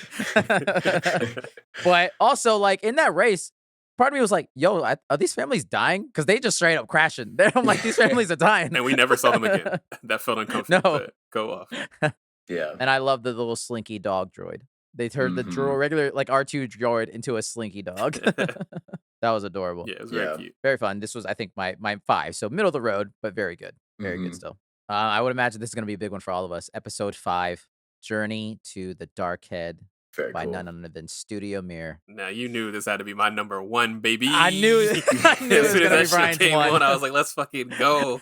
Speaker 1: But also, like, in that race, part of me was like, yo, are these families dying? Because they just straight up crashing. I'm like, these families are dying.
Speaker 2: And we never saw them again. That felt uncomfortable.
Speaker 1: No.
Speaker 2: But go off.
Speaker 3: Yeah.
Speaker 1: And I love the little slinky dog droid. They turned the regular like R2 droid into a slinky dog. That was adorable.
Speaker 2: Yeah, it was very cute.
Speaker 1: Very fun. This was, I think, my 5. So middle of the road, but very good. Very good still. I would imagine this is going to be a big one for all of us. Episode 5, Journey to the Dark Head.
Speaker 3: Very
Speaker 1: by
Speaker 3: cool.
Speaker 1: none other than Studio Mir.
Speaker 2: Now you knew this had to be my number 1, baby.
Speaker 1: I knew it was going to be Brian's one.
Speaker 2: I was like, let's fucking go.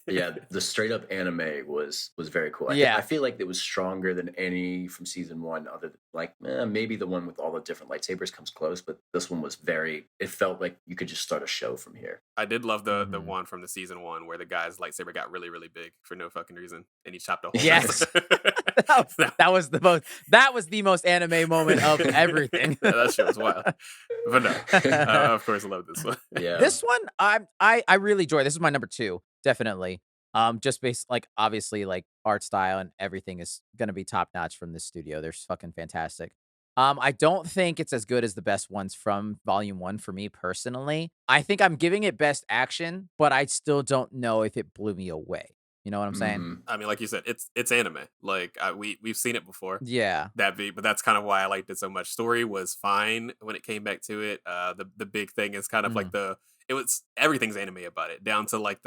Speaker 3: Yeah, the straight up anime was very cool. I feel like it was stronger than any from season 1, other than like maybe the one with all the different lightsabers comes close, but this one was it felt like you could just start a show from here.
Speaker 2: I did love the one from the season 1 where the guy's lightsaber got really, really big for no fucking reason, and he chopped a hole.
Speaker 1: Yes. That was the most anime moment of everything.
Speaker 2: Yeah, that shit was wild. But no, of course I love this one.
Speaker 3: Yeah.
Speaker 1: This one I really enjoy. This is my number 2, definitely. Just based like obviously like art style and everything is gonna be top notch from this studio. They're fucking fantastic. I don't think it's as good as the best ones from Volume 1 for me personally. I think I'm giving it best action, but I still don't know if it blew me away. You know what I'm saying?
Speaker 2: I mean, like you said, it's anime. Like we've seen it before.
Speaker 1: Yeah.
Speaker 2: But that's kind of why I liked it so much. Story was fine when it came back to it. The big thing is kind of like everything's anime about it, down to like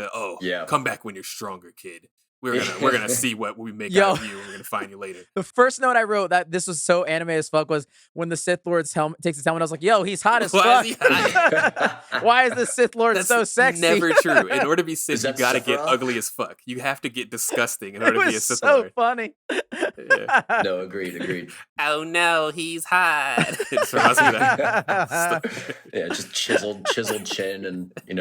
Speaker 2: come back when you're stronger, kid. We're gonna see what we make out of you. We're gonna find you later.
Speaker 1: The first note I wrote that this was so anime as fuck was when the Sith Lord's helmet takes his helmet. I was like, "Yo, he's hot as fuck." Why is the Sith Lord so sexy?
Speaker 2: Never true. In order to be Sith, you gotta get ugly as fuck. You have to get disgusting in order to be a Sith Lord.
Speaker 1: So funny.
Speaker 3: Yeah. No, agreed.
Speaker 2: Oh no, he's hot. It reminds me of that.
Speaker 3: Yeah, just chiseled chin and
Speaker 1: he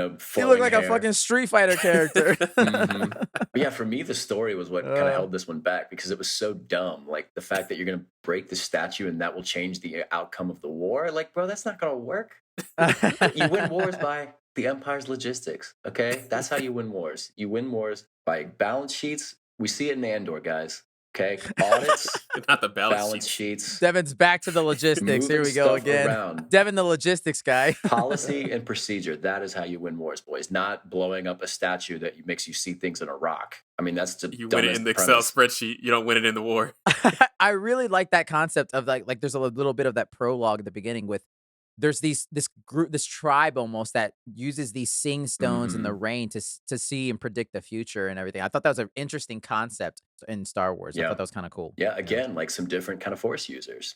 Speaker 1: looked like a fucking Street Fighter character.
Speaker 3: But yeah, for me, the story was what kind of held this one back because it was so dumb. Like the fact that you're gonna break the statue and that will change the outcome of the war. Like, bro, that's not gonna work. You win wars by the Empire's logistics. Okay, that's how you win wars. You win wars by balance sheets. We see it in Andor, guys. Okay, audits,
Speaker 2: not the balance
Speaker 3: sheets.
Speaker 1: Devin's back to the logistics. Here we go again.
Speaker 3: Around.
Speaker 1: Devin, the logistics guy.
Speaker 3: Policy and procedure. That is how you win wars, boys. Not blowing up a statue that makes you see things in a rock. I mean, that's the
Speaker 2: you win it in the Excel spreadsheet. You don't win it in the war.
Speaker 1: I really like that concept of like there's a little bit of that prologue at the beginning with there's this group, this tribe almost that uses these seeing stones in the
Speaker 3: Mhm.
Speaker 1: rain to see and predict the future and everything. I thought that was an interesting concept in Star Wars. I thought
Speaker 3: Yeah.
Speaker 1: that was kind of cool.
Speaker 3: Yeah, again, like some different kind of Force users,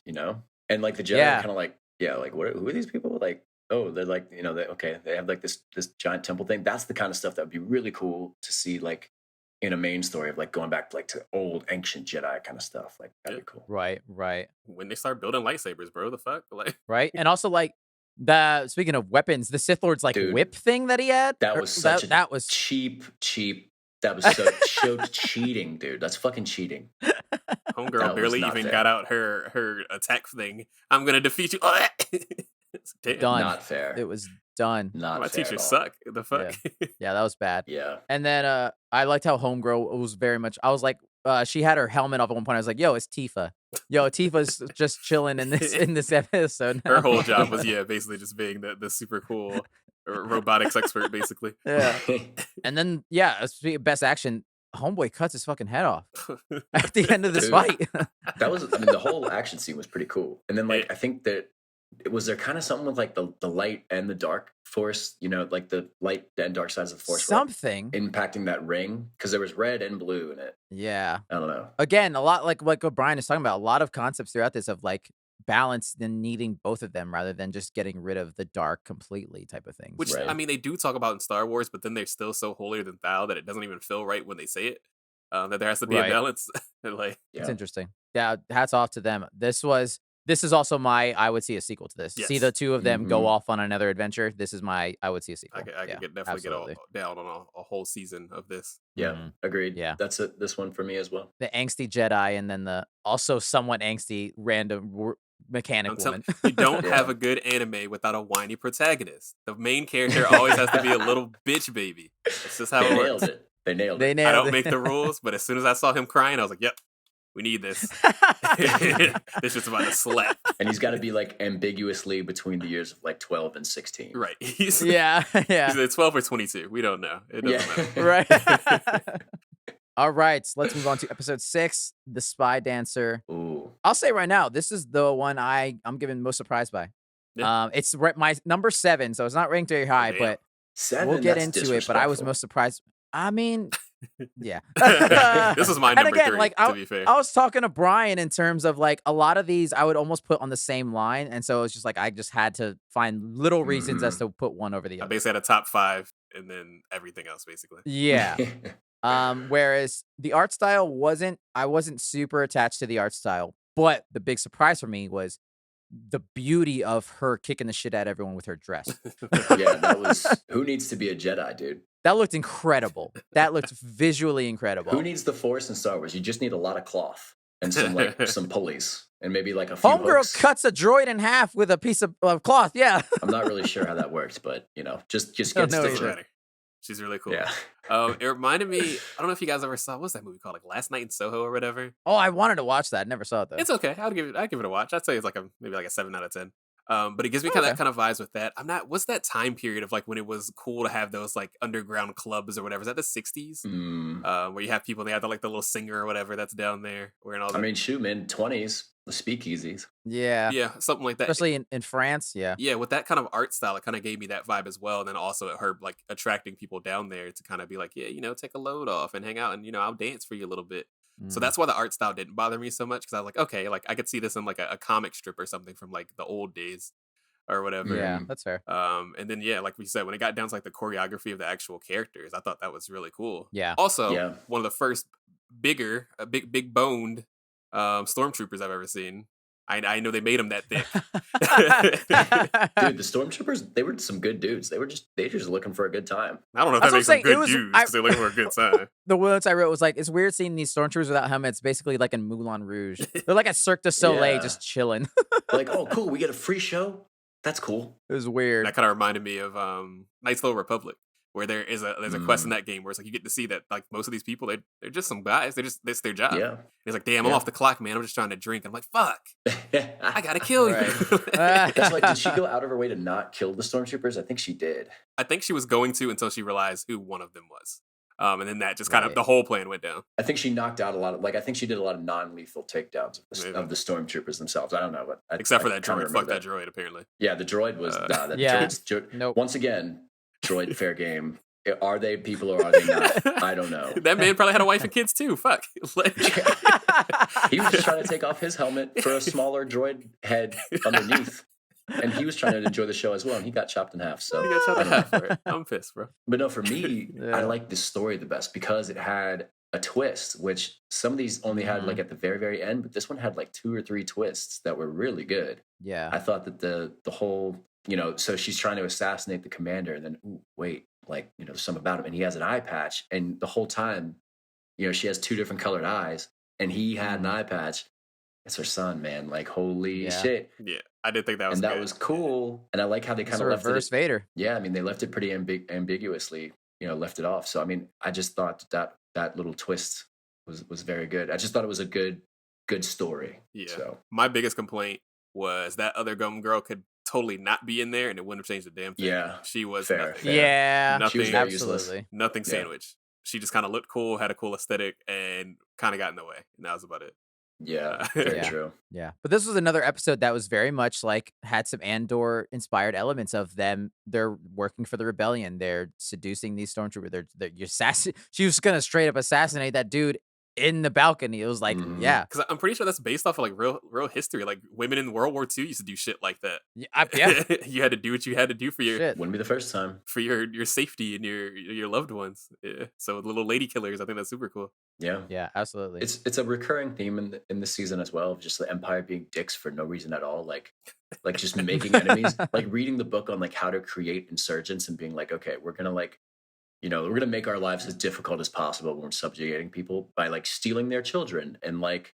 Speaker 3: and like the Jedi are
Speaker 1: Yeah.
Speaker 3: kind of like, yeah, like who are these people? Like, oh, they're like, they have like this giant temple thing. That's the kind of stuff that would be really cool to see, like in a main story of like going back like to old ancient Jedi kind of stuff. Like
Speaker 2: Yeah.
Speaker 3: that'd be cool.
Speaker 1: Right. Right.
Speaker 2: When they start building lightsabers, bro, the fuck? Like,
Speaker 1: Right. And also like the speaking of weapons, the Sith Lord's like
Speaker 3: Dude,
Speaker 1: whip thing that he had.
Speaker 3: that was such a
Speaker 1: That was
Speaker 3: cheap. That was so cheating, dude. That's fucking cheating.
Speaker 2: homegirl
Speaker 3: That was
Speaker 2: barely
Speaker 3: not
Speaker 2: even
Speaker 3: fair.
Speaker 2: got out her attack thing. I'm gonna defeat you. Damn.
Speaker 1: done.
Speaker 3: Not fair.
Speaker 1: It was done.
Speaker 3: Not
Speaker 2: My
Speaker 3: fair
Speaker 2: teachers
Speaker 3: at all.
Speaker 2: suck. The fuck?
Speaker 1: Yeah, that was bad.
Speaker 3: Yeah.
Speaker 1: And then I liked how Homegirl was very much I was like, she had her helmet off at one point. I was like, yo, it's Tifa. Yo, Tifa's just chilling in this episode now.
Speaker 2: Her whole job was basically just being the super cool robotics expert, basically.
Speaker 1: Yeah. And then speaking of best action, Homeboy cuts his fucking head off at the end of this
Speaker 3: Dude.
Speaker 1: fight.
Speaker 3: That was, I mean, the whole action scene was pretty cool. And then, like, I think that was there kind of something with like the light and the dark force, like the light and dark sides of the force, were, like,
Speaker 1: Something.
Speaker 3: impacting that ring because there was red and blue in it.
Speaker 1: Yeah.
Speaker 3: I don't know.
Speaker 1: Again, a lot like what Brian is talking about, a lot of concepts throughout this of like balance and needing both of them rather than just getting rid of the dark completely type of things.
Speaker 2: Which,
Speaker 3: Right.
Speaker 2: I mean, they do talk about in Star Wars, but then they're still so holier than thou that it doesn't even feel right when they say it. That there has to be
Speaker 1: Right.
Speaker 2: a balance. Like,
Speaker 1: It's
Speaker 3: Yeah.
Speaker 1: interesting. Yeah, hats off to them. This is also I would see a sequel to this. See
Speaker 2: Yes.
Speaker 1: the two of them go
Speaker 3: Mhm.
Speaker 1: off on another adventure. This is I would see a sequel.
Speaker 2: I could definitely
Speaker 1: absolutely.
Speaker 2: get down on a whole season of this.
Speaker 3: Yeah.
Speaker 1: Mhm.
Speaker 3: Agreed.
Speaker 1: Yeah.
Speaker 3: That's it. This one for me as well.
Speaker 1: The angsty Jedi and then the also somewhat angsty random mechanic
Speaker 2: I'm telling
Speaker 1: woman.
Speaker 2: you, don't
Speaker 3: Yeah.
Speaker 2: have a good anime without a whiny protagonist. The main character always has to be a little bitch baby. It's just how
Speaker 3: They
Speaker 2: it
Speaker 3: nailed
Speaker 2: works.
Speaker 3: it. They nailed
Speaker 1: They
Speaker 3: it.
Speaker 1: nailed
Speaker 2: I don't
Speaker 1: it.
Speaker 2: make the rules, but as soon as I saw him crying, I was like, "Yep, we need this." This shit's about to slap.
Speaker 3: And he's got to be like ambiguously between the years of like 12 and 16.
Speaker 2: Right? He's
Speaker 1: yeah.
Speaker 2: either 12 or 22. We don't know. It doesn't matter.
Speaker 1: Right. All right, let's move on to episode 6, The Spy Dancer.
Speaker 3: Ooh.
Speaker 1: I'll say right now, this is the one I'm given most surprised by.
Speaker 2: Yeah.
Speaker 1: It's my number 7, so it's not ranked very high,
Speaker 2: Damn.
Speaker 1: but
Speaker 3: 7.
Speaker 1: we'll get
Speaker 3: That's
Speaker 1: into it. But I was
Speaker 3: disrespectful.
Speaker 1: most surprised. I mean, yeah.
Speaker 2: This was my
Speaker 1: And
Speaker 2: number
Speaker 1: again,
Speaker 2: 3,
Speaker 1: like
Speaker 2: to be fair.
Speaker 1: I was talking to Brian in terms of like a lot of these I would almost put on the same line, and so it's just like I just had to find little reasons as to put one over the
Speaker 2: I
Speaker 1: other.
Speaker 2: basically had a top 5 and then everything else, basically.
Speaker 1: Yeah. Whereas the art style I wasn't super attached to the art style, but the big surprise for me was the beauty of her kicking the shit out of everyone with her dress.
Speaker 3: Yeah, that was. Who needs to be a Jedi, dude?
Speaker 1: That looked incredible. That looked visually incredible.
Speaker 3: Who needs the Force in Star Wars? You just need a lot of cloth and some pulleys and maybe like a few
Speaker 1: Homegirl
Speaker 3: hooks.
Speaker 1: cuts a droid in half with a piece of cloth. Yeah.
Speaker 3: I'm not really sure how that works, but just
Speaker 1: Don't
Speaker 3: get
Speaker 1: know
Speaker 3: stitches.
Speaker 1: either.
Speaker 2: She's really cool.
Speaker 3: Yeah.
Speaker 2: It reminded me, I don't know if you guys ever saw, what's that movie called? Like Last Night in Soho or whatever?
Speaker 1: Oh, I wanted to watch that. Never saw it though.
Speaker 2: It's okay. I'd give it a watch. I'd say it's like maybe like a 7 out of 10. But it gives me that kind of vibes with that. What's that time period of like when it was cool to have those like underground clubs or whatever? Is that the 60s? Where you have people, they have the little singer or whatever that's down there wearing all that.
Speaker 3: I mean, shoot, man, 20s, the speakeasies.
Speaker 1: Yeah.
Speaker 2: Yeah, something like that.
Speaker 1: Especially in France. Yeah.
Speaker 2: Yeah, with that kind of art style, it kind of gave me that vibe as well. And then also her like attracting people down there to kind of be like, yeah, take a load off and hang out and, I'll dance for you a little bit. So that's why the art style didn't bother me so much, because I was like, okay, like I could see this in like a comic strip or something from like the old days or whatever.
Speaker 1: Yeah, that's fair.
Speaker 2: And then like we said, when it got down to like the choreography of the actual characters, I thought that was really cool.
Speaker 1: Yeah.
Speaker 2: Also, one of the first big boned stormtroopers I've ever seen. I know they made them that thick.
Speaker 3: Dude, the stormtroopers, they were some good dudes. They just looking for a good time.
Speaker 2: I don't know if
Speaker 1: That's
Speaker 2: that makes them
Speaker 1: what I'm saying.
Speaker 2: good dudes because they're looking for a good time.
Speaker 1: The words I wrote was like, it's weird seeing these stormtroopers without helmets, basically like in Moulin Rouge. They're like at Cirque du Soleil,
Speaker 3: Yeah.
Speaker 1: just chilling.
Speaker 3: Like, oh, cool, we get a free show. That's cool.
Speaker 1: It was weird.
Speaker 2: That kind of reminded me of Knights of the Old Republic, where there's a quest in that game where it's like you get to see that like most of these people they're just some guys. That's their job.
Speaker 3: Yeah.
Speaker 2: He's like, damn, I'm
Speaker 3: Yeah.
Speaker 2: off the clock, man. I'm just trying to drink. I'm like, fuck, I gotta kill you.
Speaker 3: That's like, did she go out of her way to not kill the stormtroopers? I think she did.
Speaker 2: I think she was going to until she realized who one of them was. And then that just kind of the whole plan went down.
Speaker 3: I think she knocked out a lot of I think she did a lot of non-lethal takedowns of the stormtroopers themselves. I don't know, but
Speaker 2: except for that droid. Fuck that droid, apparently.
Speaker 3: Yeah, the droid was
Speaker 1: Nope.
Speaker 3: Once again, droid fair game. Are they people or are they not? I don't know.
Speaker 2: That man probably had a wife and kids too. Fuck.
Speaker 3: He was just trying to take off his helmet for a smaller droid head underneath. And he was trying to enjoy the show as well, and he got chopped in half. So
Speaker 2: he got chopped in half for it. I'm pissed, bro.
Speaker 3: But no, for me, I like this story the best because it had a twist, which some of these only had like at the very, very end, but this one had like 2 or 3 twists that were really good.
Speaker 1: Yeah.
Speaker 3: I thought that the whole, so she's trying to assassinate the commander, and then wait, like, there's something about him, and he has an eye patch, and the whole time, she has 2 different colored eyes, and he had an eye patch. It's her son, man. Like, holy shit.
Speaker 2: Yeah, I did think that was
Speaker 3: and that
Speaker 2: good.
Speaker 3: was cool. And I like how they kind of left
Speaker 1: reverse Vader.
Speaker 3: Yeah, I mean, they left it pretty ambiguously, left it off. So, I mean, I just thought that little twist was very good. I just thought it was a good story.
Speaker 2: Yeah.
Speaker 3: So.
Speaker 2: My biggest complaint was that other gum girl could totally not be in there and it wouldn't have changed a damn thing.
Speaker 3: Yeah.
Speaker 2: She was
Speaker 3: fair.
Speaker 2: nothing.
Speaker 1: Yeah.
Speaker 2: Nothing,
Speaker 3: she was very useless.
Speaker 2: Nothing sandwich. She just kind of looked cool, had a cool aesthetic, and kind of got in the way. And that was about it.
Speaker 3: Yeah, very true.
Speaker 1: Yeah. But this was another episode that was very much like had some Andor inspired elements of them. They're working for the rebellion. They're seducing these stormtroopers. She was going to straight up assassinate that dude in the balcony. It was like, yeah.
Speaker 2: Because I'm pretty sure that's based off of like real history. Like women in World War II used to do shit like that.
Speaker 1: Yeah.
Speaker 2: You had to do what you had to do for your
Speaker 3: Wouldn't be the first time.
Speaker 2: For your safety and your loved ones. Yeah. So little lady killers, I think that's super cool.
Speaker 3: Yeah.
Speaker 1: Yeah, absolutely.
Speaker 3: It's a recurring theme in the season as well, of just the Empire being dicks for no reason at all. Like just making enemies. Like reading the book on like how to create insurgents and being like, okay, we're gonna like, we're gonna make our lives as difficult as possible when we're subjugating people by like stealing their children and like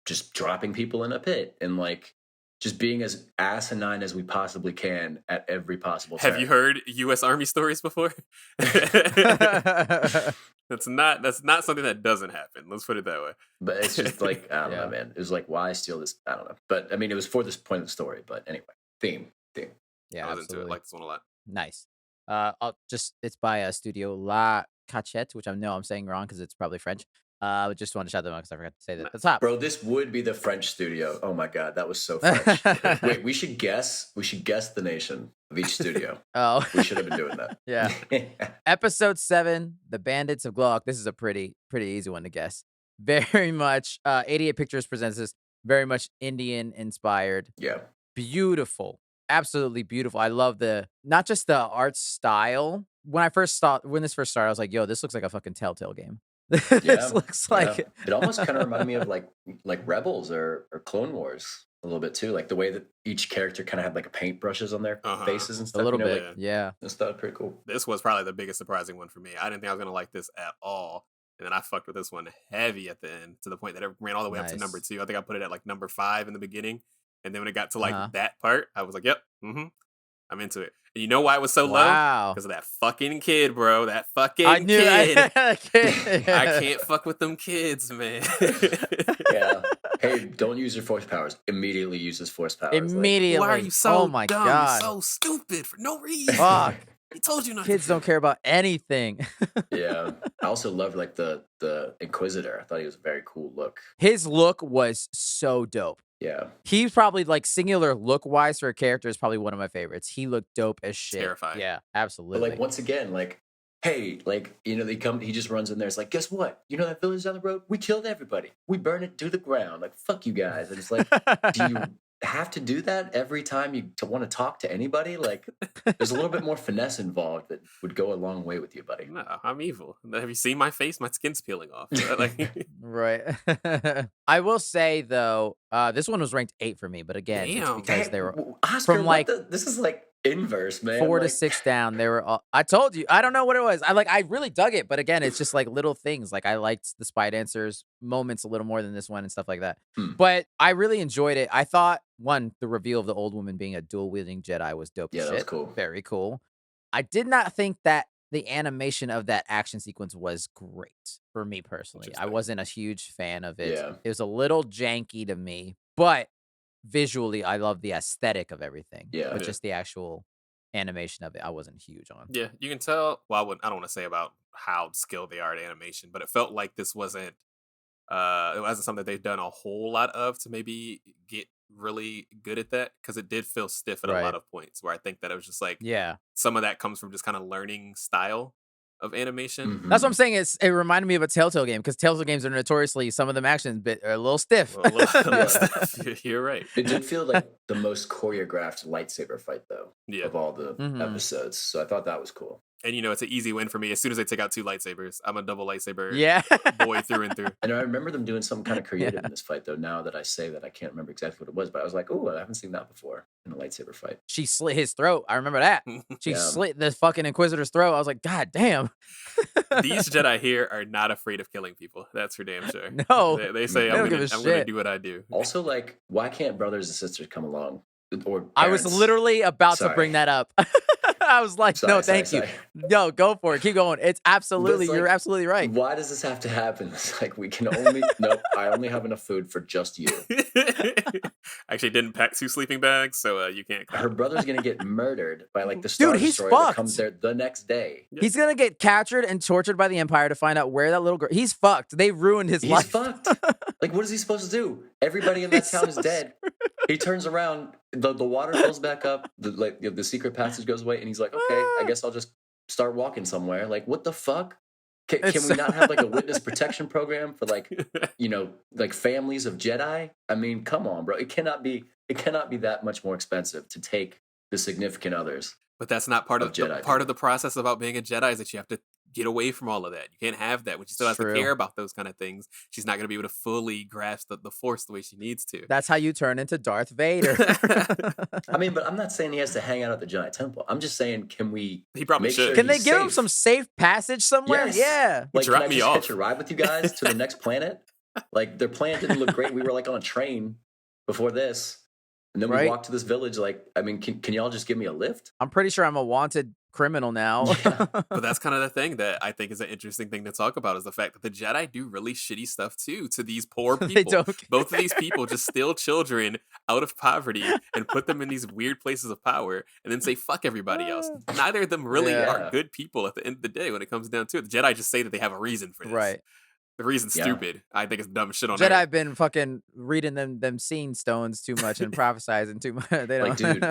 Speaker 3: just dropping people in a pit and like just being as asinine as we possibly can at every possible time.
Speaker 2: Have you heard U.S. Army stories before? That's not something that doesn't happen. Let's put it that way.
Speaker 3: But it's just like, I don't know, man. It was like, why steal this? I don't know. But I mean, it was for this point of the story. But anyway, theme.
Speaker 1: Yeah,
Speaker 2: I was into it. I like this one a lot.
Speaker 1: Nice. It's by Studio La Cachette, which I know I'm saying wrong because it's probably French. Just wanted to shout them out because I forgot to say that at the top.
Speaker 3: Bro, this would be the French studio. Oh my god, that was so French. Wait, we should guess the nation of each studio.
Speaker 1: Oh,
Speaker 3: we should have been doing that.
Speaker 1: Yeah. Episode 7, The Bandits of Glock. This is a pretty easy one to guess. Very much 88 Pictures presents this, very much Indian inspired.
Speaker 3: Yeah.
Speaker 1: Beautiful. Absolutely beautiful. I love not just the art style. When this first started, I was like, yo, this looks like a fucking Telltale game. This looks like
Speaker 3: it almost kind of reminded me of like Rebels or Clone Wars a little bit too, like the way that each character kind of had like a paintbrushes on their faces and stuff.
Speaker 1: A little bit, yeah.
Speaker 3: This stuff pretty cool.
Speaker 2: This was probably the biggest surprising one for me. I didn't think I was gonna like this at all, and then I fucked with this one heavy at the end to the point that it ran all the way up to number 2. I think I put it at like number 5 in the beginning, and then when it got to like that part, I was like, yep, I'm into it. And you know why it was so low? Because of that fucking kid, bro. That fucking kid. I can't fuck with them kids, man.
Speaker 3: Yeah. Hey, don't use your force powers. Immediately use his force powers.
Speaker 1: Immediately.
Speaker 2: Why are you so
Speaker 1: oh my
Speaker 2: dumb?
Speaker 1: God.
Speaker 2: You're so stupid for no reason.
Speaker 1: Fuck.
Speaker 2: He told you not.
Speaker 1: Kids don't care about anything.
Speaker 3: Yeah. I also loved like the Inquisitor. I thought he was a very cool look.
Speaker 1: His look was so dope.
Speaker 3: Yeah.
Speaker 1: He's probably like singular look wise for a character is probably one of my favorites. He looked dope as shit.
Speaker 2: Terrifying.
Speaker 1: Yeah, absolutely.
Speaker 3: But like once again, like, hey, like, he just runs in there. It's like, guess what? You know that village down the road? We killed everybody. We burned it to the ground. Like, fuck you guys. And it's like, do you have to do that every time you want to talk to anybody? Like, there's a little bit more finesse involved that would go a long way with you, buddy.
Speaker 2: No, I'm evil. Have you seen my face? My skin's peeling off. Like,
Speaker 1: right. I will say though, this one was ranked 8 for me, but again, it's because they were
Speaker 3: Oscar,
Speaker 1: from like
Speaker 3: this is like inverse, man.
Speaker 1: 4 to 6 down. They were all, I told you, I don't know what it was. I really dug it, but again, it's just like little things. Like I liked the Spy Dancers moments a little more than this one and stuff like that. But I really enjoyed it. I thought the reveal of the old woman being a dual wielding Jedi was dope.
Speaker 3: Yeah,
Speaker 1: as
Speaker 3: that
Speaker 1: shit.
Speaker 3: was cool.
Speaker 1: Very cool. I did not think that the animation of that action sequence was great for me personally. I wasn't a huge fan of it.
Speaker 3: Yeah.
Speaker 1: It was a little janky to me, but visually, I love the aesthetic of everything.
Speaker 3: Yeah.
Speaker 1: But just the actual animation of it, I wasn't huge on.
Speaker 2: Yeah, you can tell. Well, I don't want to say about how skilled they are at animation, but it felt like this wasn't. It wasn't something they've done a whole lot of to maybe get really good at that, because it did feel stiff at a lot
Speaker 1: Right.
Speaker 2: of points. Where I think that it was just like
Speaker 1: Yeah.
Speaker 2: some of that comes from just kind of learning style of animation.
Speaker 1: That's what I'm
Speaker 3: Mhm.
Speaker 1: saying. It reminded me of a Telltale game because Telltale games are notoriously some of them action bit are a little stiff.
Speaker 2: A little
Speaker 3: Yeah.
Speaker 2: stuff. You're right.
Speaker 3: It did feel like the most choreographed lightsaber fight, though,
Speaker 2: Yeah.
Speaker 3: of all the
Speaker 1: Mhm.
Speaker 3: episodes. So I thought that was cool.
Speaker 2: And it's an easy win for me. As soon as they take out 2 lightsabers, I'm a double lightsaber
Speaker 1: Yeah.
Speaker 2: boy through and through.
Speaker 3: And I remember them doing something kind of creative
Speaker 1: Yeah.
Speaker 3: in this fight, though. Now that I say that, I can't remember exactly what it was, but I was like, "Oh, I haven't seen that before in a lightsaber fight."
Speaker 1: She slit his throat. I remember that. She
Speaker 3: Yeah.
Speaker 1: slit the fucking Inquisitor's throat. I was like, God damn.
Speaker 2: These Jedi here are not afraid of killing people. That's for damn sure.
Speaker 1: No.
Speaker 2: They say,
Speaker 3: They
Speaker 2: I'm
Speaker 1: don't give
Speaker 2: gonna,
Speaker 1: a
Speaker 2: I'm gonna
Speaker 1: shit.
Speaker 2: do what I do.
Speaker 3: Also, like, why can't brothers and sisters come along? Or
Speaker 1: I was
Speaker 3: parents?
Speaker 1: literally about to
Speaker 3: Sorry.
Speaker 1: bring that up. I was like, no, thank you. No, go for it. Keep going. It's absolutely, you're
Speaker 3: like,
Speaker 1: absolutely right.
Speaker 3: Why does this have to happen? It's like we can only nope. I only have enough food for just you.
Speaker 2: Actually, didn't pack 2 sleeping bags, so you can't.
Speaker 3: Her brother's gonna get murdered by like the Star
Speaker 1: Dude, he's
Speaker 3: Destroyer that
Speaker 1: fucked.
Speaker 3: comes there the next day.
Speaker 2: Yeah.
Speaker 1: He's gonna get captured and tortured by the Empire to find out where that little girl. He's fucked. They ruined his
Speaker 3: He's
Speaker 1: life.
Speaker 3: fucked. Like, what is he supposed to do? Everybody in that
Speaker 1: He's
Speaker 3: town is
Speaker 1: so
Speaker 3: dead. He turns around, the water fills back up, the secret passage goes away, and he's like, okay, I guess I'll just start walking somewhere. Like, what the fuck? Can
Speaker 1: It's
Speaker 3: we not have like a witness protection program for like like families of Jedi? I mean, come on, bro. It cannot be that much more expensive to take the significant others.
Speaker 2: But that's not part of
Speaker 3: Jedi
Speaker 2: part of the process about being a Jedi, is that you have to get away from all of that. You can't have that when she still has
Speaker 1: True.
Speaker 2: to care about those kind of things. She's not going to be able to fully grasp the Force the way she needs to.
Speaker 1: That's how you turn into Darth Vader.
Speaker 3: I mean, but I'm not saying he has to hang out at the Jedi Temple. I'm just saying, can we?
Speaker 2: He probably
Speaker 3: make
Speaker 2: should.
Speaker 3: sure
Speaker 1: Can they
Speaker 3: he's
Speaker 1: give him
Speaker 3: safe?
Speaker 1: some safe passage somewhere?
Speaker 3: Yes.
Speaker 1: Yeah.
Speaker 3: Like,
Speaker 2: Drop
Speaker 3: can I
Speaker 2: me
Speaker 3: just
Speaker 2: off.
Speaker 3: hitch a ride with you guys to the next planet? Like, their planet didn't look great. We were like on a train before this, and then we
Speaker 1: Right.
Speaker 3: walked to this village. Like, I mean, can y'all just give me a lift?
Speaker 1: I'm pretty sure I'm a wanted criminal now.
Speaker 3: Yeah.
Speaker 2: But that's kind of the thing that I think is an interesting thing to talk about, is the fact that the Jedi do really shitty stuff too to these poor people.
Speaker 1: They don't.
Speaker 2: Both of these people just steal children out of poverty and put them in these weird places of power and then say fuck everybody else. Neither of them really
Speaker 1: Yeah.
Speaker 2: are good people at the end of the day when it comes down to it. The Jedi just say that they have a reason for this.
Speaker 1: Right.
Speaker 2: The reason's
Speaker 3: Yeah.
Speaker 2: stupid. I think it's dumb shit on
Speaker 1: Jedi
Speaker 2: Earth.
Speaker 1: been fucking reading them scene stones too much and prophesizing too much. They don't.
Speaker 3: Like, dude,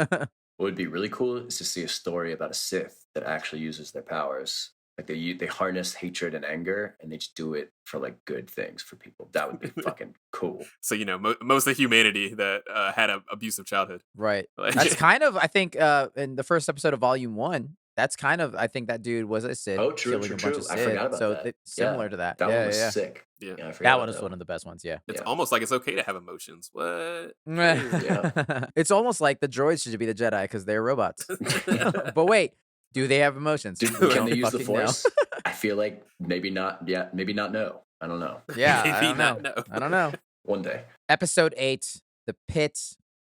Speaker 3: what would be really cool is to see a story about a Sith that actually uses their powers. Like they harness hatred and anger, and they just do it for like good things for people. That would be fucking cool.
Speaker 2: So most of humanity that had an abusive childhood.
Speaker 1: Right.
Speaker 2: Like-
Speaker 1: That's kind of, I think, in the first episode of Volume 1, that's kind of, I think that dude was a Sith.
Speaker 3: Oh, true,
Speaker 1: killing
Speaker 3: true,
Speaker 1: a bunch
Speaker 3: true.
Speaker 1: of
Speaker 3: I
Speaker 1: Sith.
Speaker 3: forgot about
Speaker 1: so
Speaker 3: that.
Speaker 1: Similar
Speaker 3: Yeah.
Speaker 1: to that.
Speaker 3: That
Speaker 1: yeah,
Speaker 3: one was
Speaker 1: yeah.
Speaker 3: sick.
Speaker 2: Yeah.
Speaker 3: I forgot
Speaker 1: That
Speaker 3: about
Speaker 1: one was one of the best ones, yeah.
Speaker 2: It's
Speaker 3: Yeah.
Speaker 2: almost like it's okay to have emotions. What?
Speaker 1: It's almost like the droids should be the Jedi because they're robots. But wait, do they have emotions?
Speaker 3: Dude,
Speaker 1: We
Speaker 3: can
Speaker 1: don't
Speaker 3: they use the
Speaker 1: fucking know.
Speaker 3: Force? I feel like maybe not. Yeah, maybe not. No, I don't know.
Speaker 1: Yeah, I
Speaker 2: Maybe
Speaker 1: don't
Speaker 2: not,
Speaker 1: know.
Speaker 2: no.
Speaker 1: I don't know.
Speaker 3: One day.
Speaker 1: Episode 8, The Pit.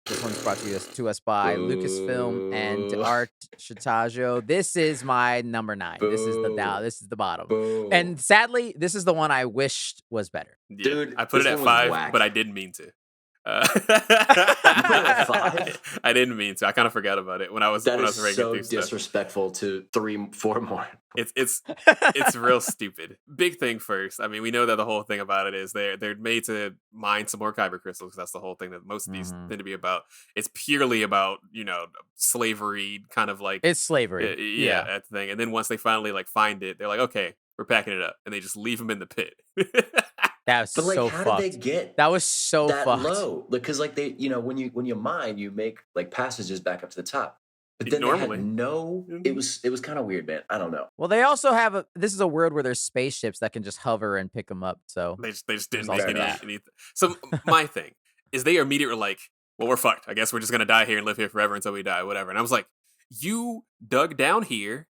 Speaker 1: This one's brought to us by Lucasfilm and
Speaker 3: Boo.
Speaker 1: Art Shitajo. This is my number 9. This is
Speaker 3: Boo.
Speaker 1: the bottom.
Speaker 3: Boom.
Speaker 1: And sadly, this is the one I wished was better.
Speaker 2: Yeah,
Speaker 3: Dude,
Speaker 2: I put it
Speaker 3: this
Speaker 2: at
Speaker 3: one was
Speaker 2: 5,
Speaker 3: whack.
Speaker 2: but I didn't mean to.
Speaker 3: at 5?
Speaker 2: I didn't mean to. I kind of forgot about it when I was
Speaker 3: that
Speaker 2: when I
Speaker 3: is
Speaker 2: was ranking
Speaker 3: so
Speaker 2: through stuff.
Speaker 3: disrespectful to 3, 4 more.
Speaker 2: It's real stupid. Big thing first. I mean, we know that the whole thing about it is they're made to mine some more kyber crystals. That's the whole thing that most of these
Speaker 1: Mhm.
Speaker 2: tend to be about. It's purely about slavery, kind of like
Speaker 1: It's slavery.
Speaker 2: yeah, that thing. And then once they finally like find it, they're like, okay, we're packing it up, and they just leave them in the pit.
Speaker 1: That was
Speaker 3: But like,
Speaker 1: so
Speaker 3: how
Speaker 1: fucked.
Speaker 3: did they get
Speaker 1: That was so
Speaker 3: that
Speaker 1: fucked.
Speaker 3: low? Because like they, when you mine, you make like passages back up to the top. But then
Speaker 2: Normally.
Speaker 3: they had no. It was kind of weird, man. I don't know.
Speaker 1: Well, they also have this is a world where there's spaceships that can just hover and pick them up. So
Speaker 2: They just didn't
Speaker 1: There's
Speaker 2: make
Speaker 3: also
Speaker 2: any,
Speaker 3: that.
Speaker 2: So my thing is they immediately were like, well, we're fucked. I guess we're just gonna die here and live here forever until we die, whatever. And I was like, you dug down here,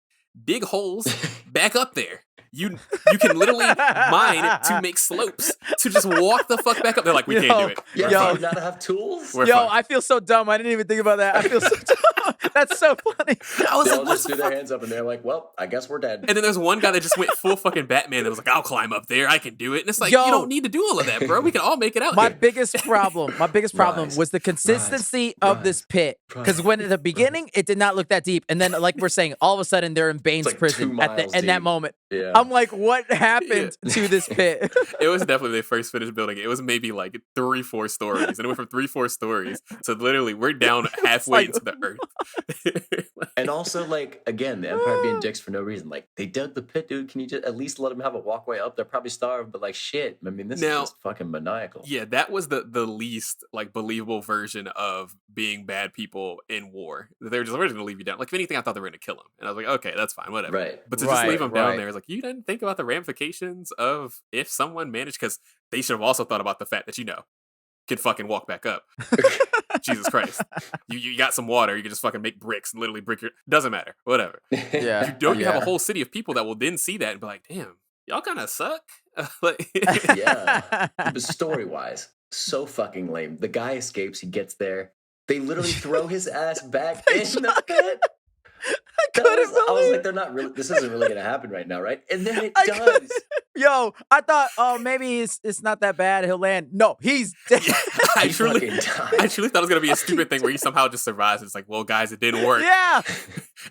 Speaker 2: dig holes, back up there. You can literally mine to make slopes to just walk the fuck back up. They're like, we can't do it.
Speaker 3: Yeah,
Speaker 2: We're
Speaker 3: do you
Speaker 2: fucked.
Speaker 3: not have tools?
Speaker 2: We're
Speaker 1: Yo,
Speaker 2: fucked.
Speaker 1: I feel so dumb. I didn't even think about that. I feel so dumb. That's so funny.
Speaker 2: I was
Speaker 3: They
Speaker 2: like,
Speaker 3: all
Speaker 2: what
Speaker 3: just
Speaker 2: the
Speaker 3: threw their
Speaker 2: fuck?
Speaker 3: hands up and they're like, well, I guess we're dead.
Speaker 2: And then there's one guy that just went full fucking Batman that was like, I'll climb up there. I can do it. And it's like,
Speaker 1: Yo.
Speaker 2: you don't need to do all of that, bro. We can all make it out
Speaker 1: My
Speaker 2: here.
Speaker 1: biggest problem
Speaker 3: Rise.
Speaker 1: was the consistency of this pit. Because when at the beginning, it did not look that deep. And then, like we're saying, all of a sudden they're in Bane's
Speaker 3: like 2
Speaker 1: prison at
Speaker 3: miles
Speaker 1: in that
Speaker 3: deep.
Speaker 1: moment.
Speaker 3: Yeah.
Speaker 1: I'm like, what happened to this pit?
Speaker 2: It was definitely when they first finished building it. It was maybe like 3-4 stories. And it went from 3-4 stories to literally we're down halfway into the earth.
Speaker 3: And also, like, again, the Empire being dicks for no reason. Like, they dug the pit, dude. Can you just at least let them have a walkway up? They're probably starved, but like, shit. I mean, this is just fucking maniacal.
Speaker 2: Yeah, that was the least like believable version of being bad people in war. We're just gonna leave you down. Like, if anything, I thought they were gonna kill him, and I was like, okay, that's fine, whatever.
Speaker 3: Right.
Speaker 2: But to just leave him down
Speaker 1: right.
Speaker 2: there is like, you didn't think about the ramifications of if someone managed, because they should have also thought about the fact that could fucking walk back up. Jesus Christ. You got some water, you can just fucking make bricks and literally brick your doesn't matter. Whatever.
Speaker 1: Yeah.
Speaker 2: You have a whole city of people that will then see that and be like, damn, y'all kinda suck. Like,
Speaker 3: Yeah. But story-wise, so fucking lame. The guy escapes, he gets there. They literally throw his ass back in the pit. I was like, they're not really. This isn't really gonna happen right now, right? And then it does.
Speaker 1: Yo, I thought, oh, maybe it's not that bad. He'll land. No, he's dead.
Speaker 2: I
Speaker 3: He
Speaker 2: truly
Speaker 3: fucking
Speaker 2: thought
Speaker 3: died.
Speaker 2: it was gonna be a stupid thing where he somehow just survives. It's like, well, guys, it didn't work.
Speaker 1: Yeah.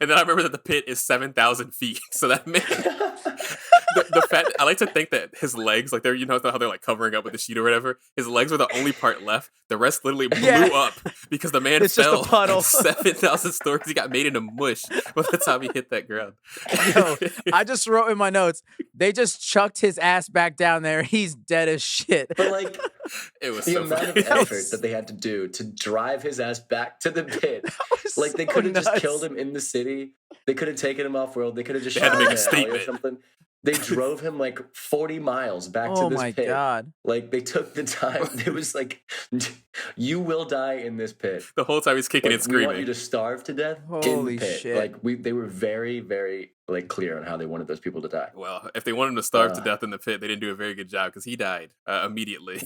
Speaker 2: And then I remember that the pit is 7,000 feet, so that makes the fact. I like to think that his legs, like they're how they're like covering up with the sheet or whatever. His legs were the only part left. The rest literally blew up because the man
Speaker 1: It's just a
Speaker 2: fell
Speaker 1: puddle.
Speaker 2: 7,000 stories. He got made into mush by the time he hit that ground.
Speaker 1: Yo, I just wrote in my notes, they just chucked his ass back down there. He's dead as shit.
Speaker 3: But like,
Speaker 2: It was
Speaker 3: the
Speaker 2: so
Speaker 3: amount
Speaker 2: funny.
Speaker 3: of effort that they had to do to drive his ass back to the pit.
Speaker 1: was
Speaker 3: Like, they
Speaker 1: so
Speaker 3: could have just
Speaker 1: nuts.
Speaker 3: killed him in the city. They could have taken him off world. They could have just
Speaker 2: They had
Speaker 3: shot
Speaker 2: to
Speaker 3: him
Speaker 2: make
Speaker 3: in
Speaker 2: a
Speaker 3: an alley or
Speaker 2: statement.
Speaker 3: something. They drove him like 40 miles back to
Speaker 1: Oh
Speaker 3: this
Speaker 1: my
Speaker 3: pit.
Speaker 1: God.
Speaker 3: Like, they took the time. It was like, you will die in this pit.
Speaker 2: The whole time he's kicking
Speaker 3: Like,
Speaker 2: and
Speaker 3: we want you
Speaker 2: screaming.
Speaker 3: to starve to death in
Speaker 1: Holy
Speaker 3: the pit.
Speaker 1: shit.
Speaker 3: Like, they were very, very like clear on how they wanted those people to die.
Speaker 2: Well, if they wanted him to starve to death in the pit, they didn't do a very good job because he died immediately.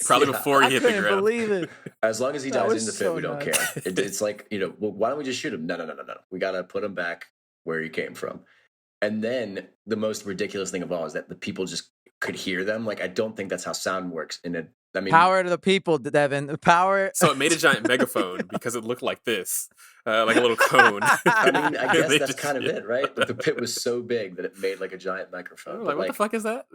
Speaker 2: Probably
Speaker 3: Yeah.
Speaker 2: before he
Speaker 1: I
Speaker 2: hit the
Speaker 1: couldn't
Speaker 2: ground.
Speaker 1: believe it.
Speaker 3: As long as he
Speaker 1: That
Speaker 3: dies
Speaker 1: was
Speaker 3: in the pit,
Speaker 1: so
Speaker 3: we don't
Speaker 1: nuts.
Speaker 3: care. It's like, well, why don't we just shoot him? No. We got to put him back where he came from. And then the most ridiculous thing of all is that the people just could hear them. Like, I don't think that's how sound works. I mean,
Speaker 1: Power to the people, Devin. Power.
Speaker 2: So it made a giant megaphone because it looked like this, like a little cone.
Speaker 3: I mean, I guess
Speaker 2: They
Speaker 3: that's
Speaker 2: just-
Speaker 3: kind of
Speaker 2: yeah.
Speaker 3: it, right? But the pit was so big that it made like a giant
Speaker 2: They
Speaker 3: microphone.
Speaker 2: were
Speaker 3: But,
Speaker 2: like, what the fuck is that?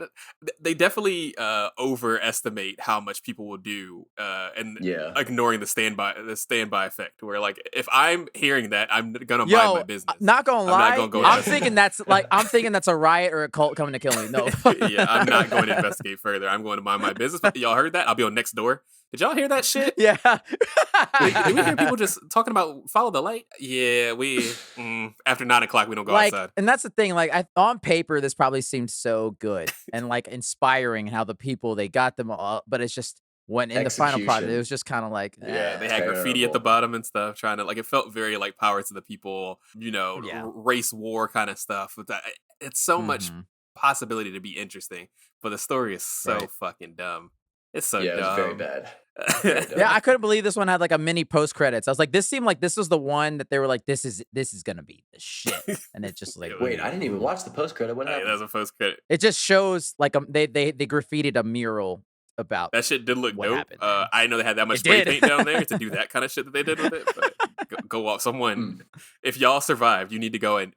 Speaker 2: They definitely overestimate how much people will do, and
Speaker 3: Yeah.
Speaker 2: ignoring the standby effect. Where like, if I'm hearing that, I'm gonna mind
Speaker 1: Yo,
Speaker 2: my business.
Speaker 1: not gonna
Speaker 2: I'm not
Speaker 1: lie.
Speaker 2: gonna go
Speaker 1: I'm
Speaker 2: investigate.
Speaker 1: thinking that's a riot or a cult coming to kill me. No.
Speaker 2: Yeah, I'm not going to investigate further. I'm going to mind my business. Y'all heard that? I'll be on next door. Did y'all hear that shit?
Speaker 1: Yeah.
Speaker 2: Did we hear people just talking about follow the light? Yeah, after 9 o'clock we don't go
Speaker 1: like,
Speaker 2: outside.
Speaker 1: and that's the thing. Like, on paper, this probably seemed so good and like inspiring how the people they got them all, but it's just when in the final product,
Speaker 3: Execution.
Speaker 1: it was just kind of like,
Speaker 2: Yeah, they had graffiti at the
Speaker 3: terrible.
Speaker 2: bottom and stuff, trying to like it felt very like power to the people,
Speaker 1: Yeah.
Speaker 2: race war kind of stuff. But it's so much
Speaker 1: Mhm.
Speaker 2: possibility to be interesting, but the story is so
Speaker 1: Right.
Speaker 2: fucking dumb. It's so
Speaker 3: Yeah, it was
Speaker 2: dumb.
Speaker 3: very bad.
Speaker 1: Yeah, I couldn't believe this one had like a mini post credits. I was like, this seemed like this was the one that they were like, this is gonna be the shit, and it just like
Speaker 2: Yeah,
Speaker 3: Wait, I didn't even watch the post credit. What
Speaker 2: Hey,
Speaker 3: happened?
Speaker 2: that was a post credit.
Speaker 1: it just shows like they graffitied a mural about
Speaker 2: That shit did look
Speaker 1: What
Speaker 2: dope.
Speaker 1: happened, man?
Speaker 2: I didn't know they had that much
Speaker 1: It
Speaker 2: spray
Speaker 1: did.
Speaker 2: paint down there to do that kind of shit that they did with it. But go off. Someone, if y'all survived, you need to go and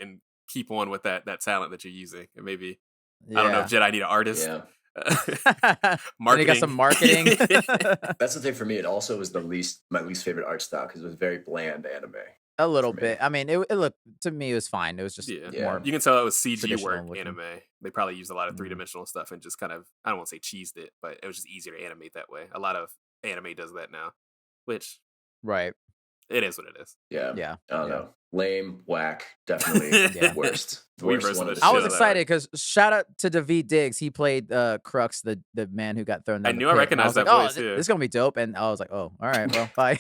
Speaker 2: keep on with that talent that you're using. And maybe I don't know if Jedi need an artist.
Speaker 3: Yeah.
Speaker 1: And they got some marketing.
Speaker 3: That's the thing for me. It also was my least favorite art style because it was very bland anime.
Speaker 1: A little
Speaker 3: for me.
Speaker 1: bit. I mean, it looked to me it was fine. It was just
Speaker 2: Yeah.
Speaker 1: more.
Speaker 2: You can tell it was CG
Speaker 1: traditional
Speaker 2: work
Speaker 1: looking.
Speaker 2: anime. They probably used a lot of
Speaker 1: Mhm.
Speaker 2: 3-dimensional stuff and just kind of, I don't want to say cheesed it, but it was just easier to animate that way. A lot of anime does that now, which
Speaker 1: Right.
Speaker 2: it is what it is.
Speaker 3: Yeah.
Speaker 1: Yeah.
Speaker 3: I don't
Speaker 1: yeah.
Speaker 3: know. lame, whack, definitely
Speaker 1: Yeah.
Speaker 3: worst.
Speaker 2: We
Speaker 3: Worst
Speaker 2: roasted
Speaker 3: one of
Speaker 2: the
Speaker 3: the
Speaker 1: I
Speaker 2: shit
Speaker 1: was
Speaker 2: out of
Speaker 3: season.
Speaker 2: that
Speaker 1: excited because shout out to David Diggs. He played Crux, the man who got thrown
Speaker 2: I
Speaker 1: down the
Speaker 2: knew I
Speaker 1: pit. And I was
Speaker 2: recognized
Speaker 1: like,
Speaker 2: that
Speaker 1: oh,
Speaker 2: voice,
Speaker 1: this
Speaker 2: yeah.
Speaker 1: is gonna be dope. And I was like, oh, all right, well, bye.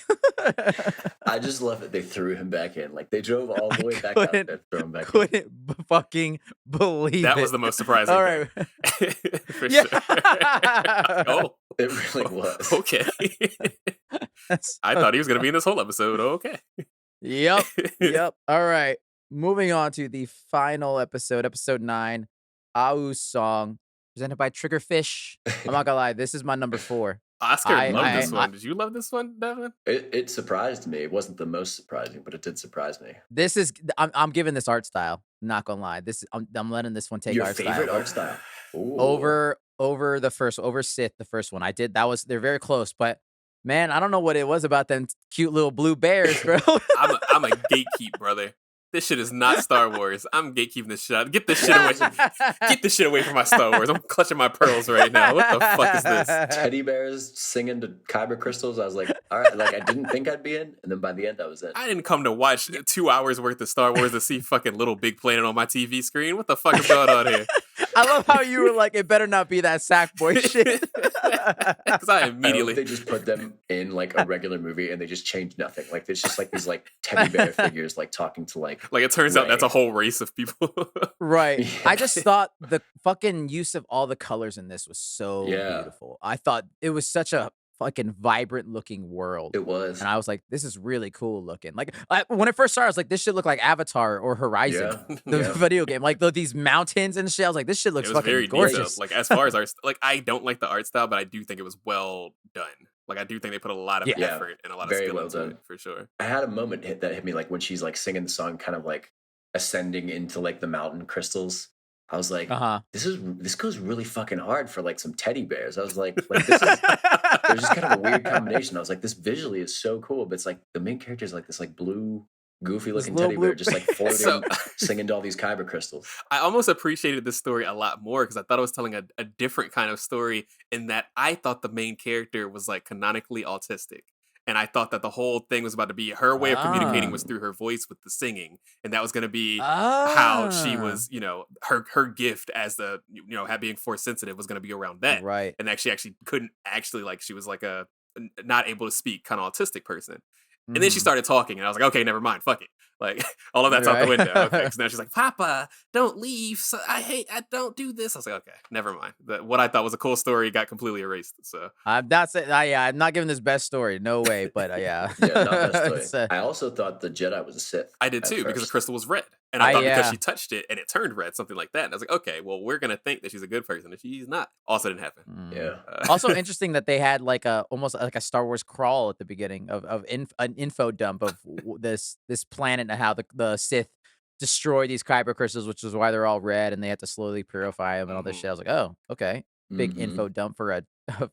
Speaker 3: I just love that they threw him back in. Like they drove all the way back out
Speaker 1: couldn't
Speaker 3: there, throw him back in.
Speaker 1: couldn't fucking believe
Speaker 2: That
Speaker 1: it.
Speaker 2: was the most surprising
Speaker 1: All
Speaker 2: thing.
Speaker 1: right.
Speaker 2: For
Speaker 1: Yeah.
Speaker 2: sure. Oh,
Speaker 3: It really was.
Speaker 2: okay.
Speaker 1: That's
Speaker 2: I thought he was going to be in this whole episode. Okay.
Speaker 1: Yep. Yep. All right. Moving on to the final episode, episode 9, Au's song, presented by Triggerfish. I'm not gonna lie, this is my number 4.
Speaker 2: Oscar loved this
Speaker 1: I
Speaker 2: one. Did you love this one, Devin?
Speaker 3: It surprised me. It wasn't the most surprising, but it did surprise me.
Speaker 1: this is I'm giving this art style. Not gonna lie, this I'm letting this one take
Speaker 3: Your
Speaker 1: art
Speaker 3: favorite
Speaker 1: style
Speaker 3: art style? Ooh.
Speaker 1: over the first over Sith, the first one. They're very close, but man, I don't know what it was about them cute little blue bears, bro.
Speaker 2: I'm a gatekeep, brother. This shit is not Star Wars. I'm gatekeeping this shit out. Get this shit away. Get this shit away from my Star Wars. I'm clutching my pearls right now. What the fuck is this?
Speaker 3: Teddy bears singing to Kyber crystals. I was like, all right, like I didn't think I'd be in, and then by the end I was in.
Speaker 2: I didn't come to watch 2 hours worth of Star Wars to see fucking Little Big Planet on my TV screen. What the fuck is going on here?
Speaker 1: I love how you were like, it better not be that Sackboy shit.
Speaker 2: Because I
Speaker 3: I hope
Speaker 2: immediately
Speaker 3: they just put them in like a regular movie and they just change nothing. Like it's just like these like teddy bear figures like talking to like
Speaker 2: it turns out that's a
Speaker 3: Ray.
Speaker 2: whole race of people.
Speaker 1: Right.
Speaker 3: Yeah.
Speaker 1: I just thought the fucking use of all the colors in this was so
Speaker 3: Yeah.
Speaker 1: beautiful. I thought it was such a fucking vibrant looking world.
Speaker 3: It was.
Speaker 1: And I was like, this is really cool looking. Like when it first started, I was like, this should look like Avatar or Horizon,
Speaker 3: Yeah.
Speaker 1: the
Speaker 3: Yeah.
Speaker 1: video game. Like these mountains and shit. I was like, this shit looks
Speaker 2: It was
Speaker 1: fucking
Speaker 2: very
Speaker 1: gorgeous.
Speaker 2: detailed. Like as far as art, like I don't like the art style, but I do think it was well done. Like I do think they put a lot of
Speaker 1: Yeah.
Speaker 2: effort and a lot of
Speaker 3: Very
Speaker 2: skill
Speaker 3: well
Speaker 2: into
Speaker 3: done.
Speaker 2: it for sure.
Speaker 3: I had a moment that hit me like when she's like singing the song, kind of like ascending into like the mountain crystals. I was like, this goes really fucking hard for like some teddy bears. I was like this is there's just kind of a weird combination. I was like, this visually is so cool, but it's like the main character is like this like blue, goofy looking
Speaker 1: little
Speaker 3: teddy bear
Speaker 1: blue-
Speaker 3: just like floating,
Speaker 2: So-
Speaker 3: singing to all these kyber crystals.
Speaker 2: I almost appreciated this story a lot more because I thought I was telling a different kind of story in that I thought the main character was like canonically autistic. And I thought that the whole thing was about to be her way of communicating was through her voice with the singing. And that was going to be how she was, her gift as the, being force sensitive was going to be around that.
Speaker 1: Right.
Speaker 2: And that she actually couldn't she was like a not able to speak kind of autistic person. And then she started talking, and I was like, okay, never mind, fuck it. Like, all of that's out the
Speaker 1: Right.
Speaker 2: window. Okay. So now she's like, Papa, don't leave. So I don't do this. I was like, okay, never mind. What I thought was a cool story got completely erased. So
Speaker 1: I'm not saying, I'm not giving this best story. No way, but yeah.
Speaker 3: Yeah, not best
Speaker 1: It's,
Speaker 3: story. I also thought the Jedi was a Sith.
Speaker 2: I did
Speaker 3: at
Speaker 2: too, because the
Speaker 3: first.
Speaker 2: crystal was red. And I thought
Speaker 1: yeah.
Speaker 2: because she touched it and it turned red, something like that. And I was like, okay, well, we're going to think that she's a good person if she's not. Also didn't happen.
Speaker 3: Yeah.
Speaker 1: Also interesting that they had like almost like a Star Wars crawl at the beginning of an info dump of this planet and how the Sith destroy these kyber crystals, which is why they're all red and they have to slowly purify them and all this shit. I was like, oh, okay, big
Speaker 3: Mhm.
Speaker 1: info dump for a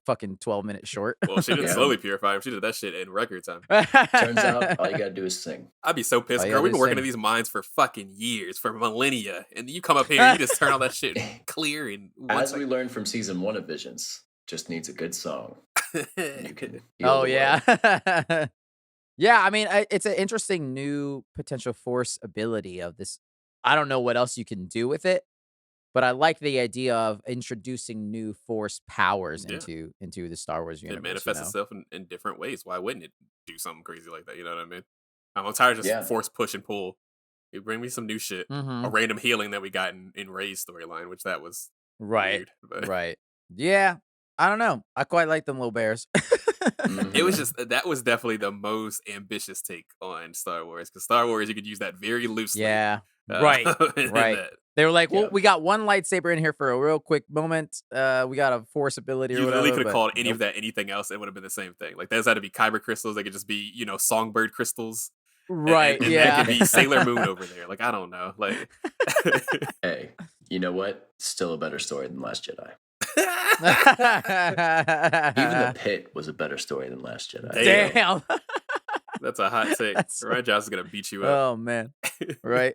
Speaker 1: fucking 12-minute short.
Speaker 2: Well, she didn't
Speaker 3: Yeah.
Speaker 2: slowly purify him. She did that shit in record time.
Speaker 3: Turns out all you gotta do is sing.
Speaker 2: I'd be so pissed,
Speaker 1: Oh, yeah,
Speaker 2: girl. We've been
Speaker 1: this
Speaker 2: working
Speaker 1: thing.
Speaker 2: in these mines for fucking years, for millennia, and you come up here and you just turn all that shit clear in one
Speaker 3: As we
Speaker 2: second.
Speaker 3: learned from season 1 of Visions, just needs a good song. You can heal
Speaker 1: Oh
Speaker 3: the
Speaker 1: yeah.
Speaker 3: world.
Speaker 1: Yeah, I mean, it's an interesting new potential force ability of this. I don't know what else you can do with it, but I like the idea of introducing new force powers
Speaker 2: Yeah.
Speaker 1: into the Star Wars universe.
Speaker 2: It manifests itself in different ways. Why wouldn't it do something crazy like that? You know what I mean? I'm tired of just
Speaker 3: Yeah.
Speaker 2: force push and pull. You bring me some new shit.
Speaker 1: Mhm.
Speaker 2: A random healing that we got in Ray's storyline, which that was
Speaker 1: Right.
Speaker 2: weird. But
Speaker 1: Right. Yeah. I don't know. I quite like them little bears.
Speaker 3: Mhm.
Speaker 2: it was just that was definitely the most ambitious take on Star Wars, because Star Wars you could use that very loosely.
Speaker 1: Yeah.
Speaker 2: uh,
Speaker 1: Right.
Speaker 2: in
Speaker 1: Right.
Speaker 2: that.
Speaker 1: They were like, well,
Speaker 3: Yeah.
Speaker 1: we got one lightsaber in here for a real quick moment. We got a force ability or
Speaker 2: You
Speaker 1: whatever.
Speaker 2: literally could have
Speaker 1: but
Speaker 2: called any
Speaker 1: nope.
Speaker 2: of that anything else. It would have been the same thing. Like those had to be kyber crystals. They could just be songbird crystals.
Speaker 1: Right.
Speaker 2: And
Speaker 1: yeah.
Speaker 2: that could be Sailor Moon over there. Like I don't know. Like
Speaker 3: Hey, you know what? Still a better story than Last Jedi. Even the pit was a better story than Last Jedi.
Speaker 2: Damn.
Speaker 1: Damn.
Speaker 2: That's a hot take.
Speaker 1: That's-
Speaker 2: Ryan John's gonna beat you up.
Speaker 1: Oh man. Right.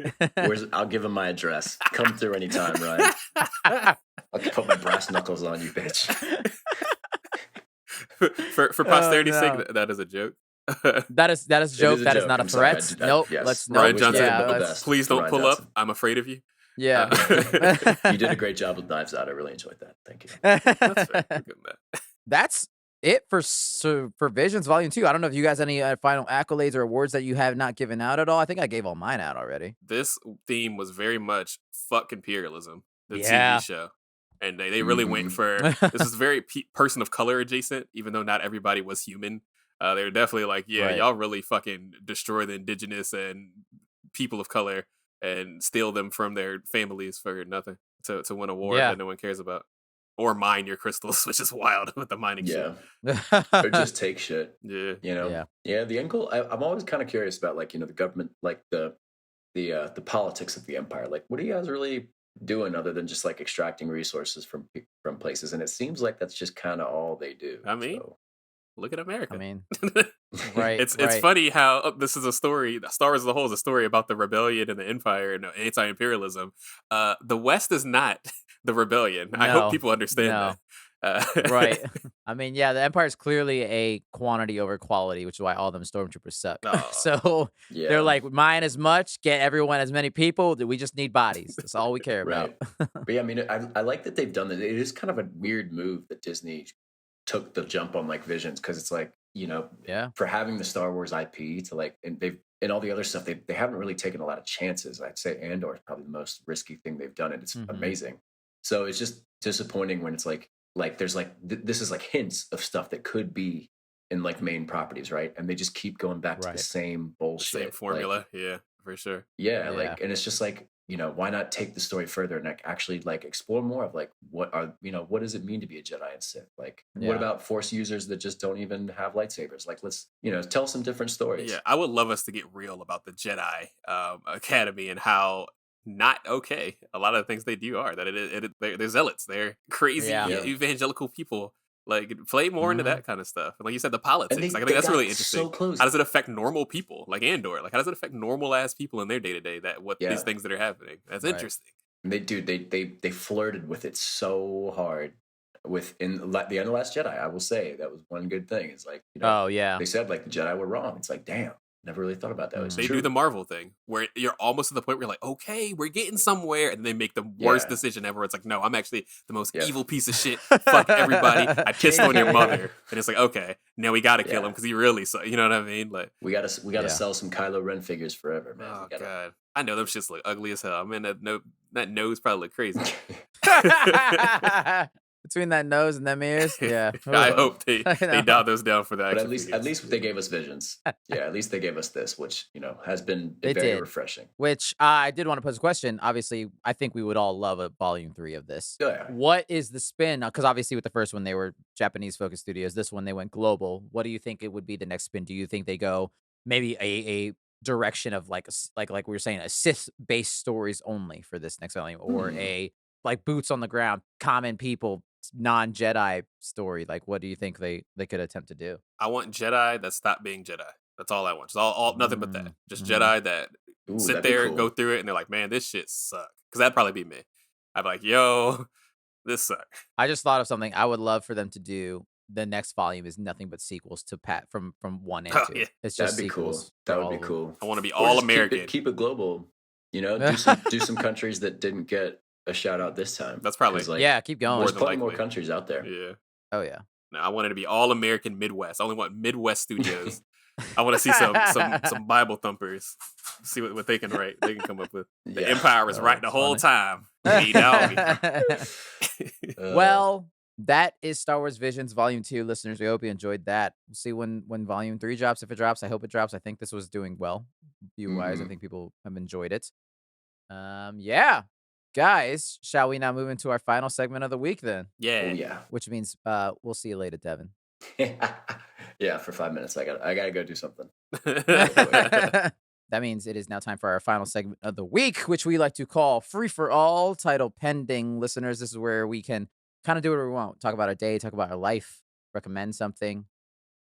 Speaker 3: I'll give him my address. Come through anytime, Ryan. I'll put my brass knuckles on you, bitch.
Speaker 2: for posterity's
Speaker 1: no.
Speaker 2: sake, that is a joke.
Speaker 1: That is a
Speaker 3: It
Speaker 1: joke.
Speaker 3: is a
Speaker 1: That is
Speaker 3: joke.
Speaker 1: not a
Speaker 3: I'm sorry.
Speaker 1: threat. Nope.
Speaker 3: Yes.
Speaker 1: Let's
Speaker 2: Ryan
Speaker 1: nope.
Speaker 2: Johnson,
Speaker 1: Yeah.
Speaker 3: but the
Speaker 1: Let's,
Speaker 3: best.
Speaker 2: please don't
Speaker 3: Ryan
Speaker 2: pull
Speaker 3: Johnson.
Speaker 2: up. I'm afraid of you.
Speaker 1: yeah.
Speaker 3: You did a great job with Knives Out. I really enjoyed that. Thank you.
Speaker 2: That's fair. I'll give him that.
Speaker 1: That's it for Visions Volume 2. I don't know if you guys any final accolades or awards that you have not given out at all. I think I gave all mine out already.
Speaker 2: This theme was very much fuck imperialism, the
Speaker 1: Yeah.
Speaker 2: TV show. And they really went for this is very person of color adjacent, even though not everybody was human. They were definitely like, yeah,
Speaker 1: Right.
Speaker 2: y'all really fucking destroy the indigenous and people of color and steal them from their families for nothing to win a war
Speaker 1: Yeah.
Speaker 2: that no one cares about. Or mine your crystals, which is wild with the mining shit.
Speaker 3: Or just take shit.
Speaker 2: Yeah.
Speaker 3: You know?
Speaker 1: Yeah.
Speaker 3: Yeah, the end goal, I'm always kind of curious about, like, you know, the government, like the politics of the empire. Like, what are you guys really doing other than just like extracting resources from places? And it seems like that's just kind of all they do.
Speaker 2: I mean,
Speaker 3: so.
Speaker 2: look at America.
Speaker 1: I mean, right.
Speaker 2: It's
Speaker 1: right.
Speaker 2: funny how this is a story. Star Wars as a whole is a story about the rebellion and the empire and anti-imperialism. The West is not the rebellion. I hope
Speaker 1: No.
Speaker 2: people understand that.
Speaker 1: Right. I mean, yeah, the Empire is clearly a quantity over quality, which is why all them stormtroopers suck.
Speaker 2: Oh.
Speaker 1: So
Speaker 3: Yeah.
Speaker 1: they're like, mine as much, get everyone as many people. We just need bodies. That's all we care about.
Speaker 3: Right. But yeah, I mean, I like that they've done that. It is kind of a weird move that Disney took the jump on like Visions, because it's like, you know,
Speaker 1: Yeah.
Speaker 3: for having the Star Wars IP to like, and they've and all the other stuff, they haven't really taken a lot of chances. I'd say Andor is probably the most risky thing they've done, and it's amazing. So it's just disappointing when it's like there's like this is like hints of stuff that could be in like main properties, right? And they just keep going back to the
Speaker 1: Right.
Speaker 3: same bullshit,
Speaker 2: Same formula.
Speaker 3: Like,
Speaker 2: Yeah, for sure.
Speaker 3: yeah,
Speaker 1: Yeah.
Speaker 3: like, and it's just like, you know, why not take the story further and like actually like explore more of like what does it mean to be a Jedi and Sith? Like,
Speaker 1: Yeah.
Speaker 3: what about Force users that just don't even have lightsabers? Like, let's, you know, tell some different stories.
Speaker 2: Yeah, I would love us to get real about the Jedi Academy and how not okay a lot of the things they do are. That they're zealots. They're crazy
Speaker 1: Yeah.
Speaker 2: evangelical people. Like, play more into that kind of stuff. And like you said, the politics.
Speaker 3: And they,
Speaker 2: Like, I
Speaker 3: they
Speaker 2: think that's
Speaker 3: got
Speaker 2: really interesting.
Speaker 3: so close.
Speaker 2: How does it affect normal people like Andor? Like, how does it affect normal ass people in their day to day?
Speaker 3: Yeah.
Speaker 2: These things that are happening? That's
Speaker 1: Right.
Speaker 2: interesting.
Speaker 3: And they flirted with it so hard within the end of Last Jedi. I will say that was one good thing. It's like, you know,
Speaker 1: Oh, yeah.
Speaker 3: they said like the Jedi were wrong. It's like, damn, never really thought about that. It's
Speaker 2: They
Speaker 3: true.
Speaker 2: do the Marvel thing where you're almost to the point where you're like, okay, we're getting somewhere, and they make the worst
Speaker 3: Yeah.
Speaker 2: decision ever. It's like, no, I'm actually the most
Speaker 3: Yeah.
Speaker 2: evil piece of shit. Fuck everybody. I pissed on your mother, and it's like, okay, now we gotta kill
Speaker 3: Yeah.
Speaker 2: him because he really, you know what I mean? Like,
Speaker 3: We gotta
Speaker 1: Yeah.
Speaker 3: sell some Kylo Ren figures forever, man.
Speaker 2: oh
Speaker 3: We gotta-
Speaker 2: god, I know them shits look ugly as hell. I mean, that nose probably look crazy.
Speaker 1: Between that nose and them ears, yeah.
Speaker 2: I hope they
Speaker 1: I know.
Speaker 2: dial those down for that.
Speaker 3: But at least they gave us Visions. Yeah, at least they gave us this, which, you know, has been
Speaker 1: They
Speaker 3: very
Speaker 1: did.
Speaker 3: refreshing.
Speaker 1: Which I did want to pose a question. Obviously, I think we would all love a volume 3 of this.
Speaker 3: Yeah.
Speaker 1: What is the spin? Because obviously, with the first one, they were Japanese focused studios. This one, they went global. What do you think it would be the next spin? Do you think they go maybe a direction of like like we were saying, a Sith based stories only for this next volume, or a like boots on the ground, common people, non Jedi story? Like, what do you think they could attempt to do?
Speaker 2: I want Jedi that stop being Jedi. That's all I want. Just all nothing but that. Just Jedi that
Speaker 3: Ooh,
Speaker 2: sit
Speaker 3: that'd be
Speaker 2: there,
Speaker 3: cool.
Speaker 2: go through it, and they're like, man, this shit suck. Because that'd probably be me. I'd be like, yo, this suck.
Speaker 1: I just thought of something I would love for them to do. The next volume is nothing but sequels to from 1 and 2.
Speaker 2: Oh, yeah.
Speaker 1: It's just
Speaker 3: That'd be cool.
Speaker 1: sequels.
Speaker 3: That
Speaker 1: for
Speaker 3: would
Speaker 1: all
Speaker 3: be
Speaker 1: of them.
Speaker 3: cool.
Speaker 2: I want to be
Speaker 3: Or
Speaker 2: all
Speaker 3: just
Speaker 2: American.
Speaker 3: Keep it global. You know, do some countries that didn't get a shout out this time.
Speaker 2: That's probably
Speaker 3: 'Cause, like,
Speaker 1: Yeah, keep going.
Speaker 3: there's
Speaker 2: than
Speaker 3: plenty more
Speaker 2: likely.
Speaker 3: countries out there.
Speaker 2: Yeah.
Speaker 1: Oh yeah.
Speaker 2: No, I want it to be all American Midwest. I only want Midwest studios. I want to see some Bible thumpers. See what they can write. They can come up with. The
Speaker 3: Yeah.
Speaker 2: Empire was
Speaker 3: Oh,
Speaker 2: right the whole
Speaker 1: funny.
Speaker 2: time. Me doggy.
Speaker 1: Well, that is Star Wars Visions Volume 2, listeners. We hope you enjoyed that. We'll see when Volume 3 drops. If it drops, I hope it drops. I think this was doing well view-wise. I think people have enjoyed it. Yeah. Guys, shall we now move into our final segment of the week then?
Speaker 3: oh
Speaker 2: Yeah.
Speaker 3: yeah.
Speaker 1: Which means we'll see you later, Devin.
Speaker 3: Yeah, for 5 minutes. I gotta go do something.
Speaker 1: That means it is now time for our final segment of the week, which we like to call Free for All, title pending. Listeners, this is where we can kind of do whatever we want. Talk about our day, talk about our life, recommend something,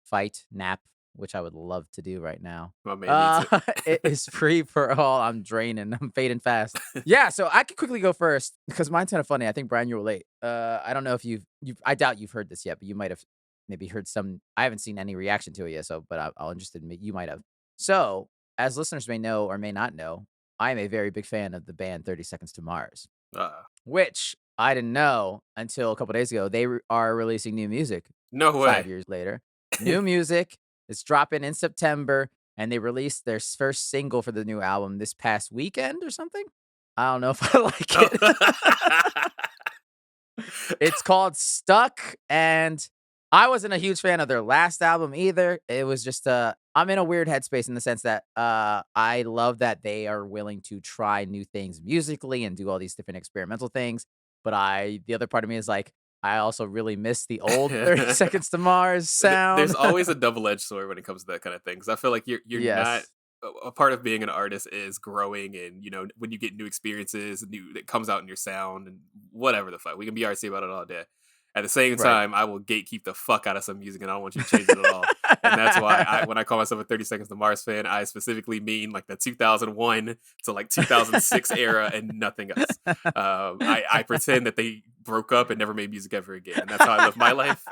Speaker 1: fight, nap, which I would love to do right now.
Speaker 2: My man needs
Speaker 1: It is free for all. I'm draining. I'm fading fast. Yeah, so I can quickly go first because mine's kind of funny. I think, Brian, you were late. I don't know if you've I doubt you've heard this yet, but you might have maybe heard some. I haven't seen any reaction to it yet, so but I'll interested in you might have. So, as listeners may know or may not know, I'm a very big fan of the band 30 Seconds to Mars,
Speaker 2: Uh,
Speaker 1: which I didn't know until a couple days ago. They are releasing new music
Speaker 2: no
Speaker 1: 5
Speaker 2: way.
Speaker 1: years later. New music is dropping in September, and they released their first single for the new album this past weekend or something. I don't know if I like it. It's called Stuck, and I wasn't a huge fan of their last album either. It was just I'm in a weird headspace in the sense that I love that they are willing to try new things musically and do all these different experimental things. But the other part of me is like, I also really miss the old 30 Seconds to Mars
Speaker 2: There's
Speaker 1: sound.
Speaker 2: always a double-edged sword when it comes to that kind of thing. Because I feel like you're not
Speaker 1: Yes.
Speaker 2: a part of being an artist is growing, and when you get new experiences, new that comes out in your sound and whatever the fuck. We can be artsy about it all day. At the same
Speaker 1: Right.
Speaker 2: time, I will gatekeep the fuck out of some music, and I don't want you to change it at all. And that's why when I call myself a 30 Seconds to Mars fan, I specifically mean like the 2001 to like 2006 era and nothing else. I pretend that they broke up and never made music ever again, and that's how I live my life.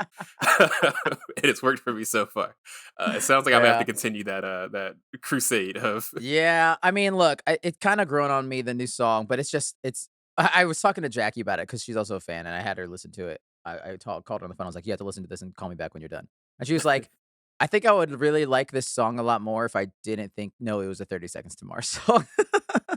Speaker 2: And it's worked for me so far. It sounds like I'm gonna have to
Speaker 1: Yeah.
Speaker 2: continue that crusade of.
Speaker 1: Yeah, I mean, look, it kind of grown on me the new song, but it's. I was talking to Jackie about it because she's also a fan, and I had her listen to it. Called her on the phone. I was like, "You have to listen to this and call me back when you're done." And she was like, "I think I would really like this song a lot more if I didn't think no, it was a 30 Seconds to Mars song."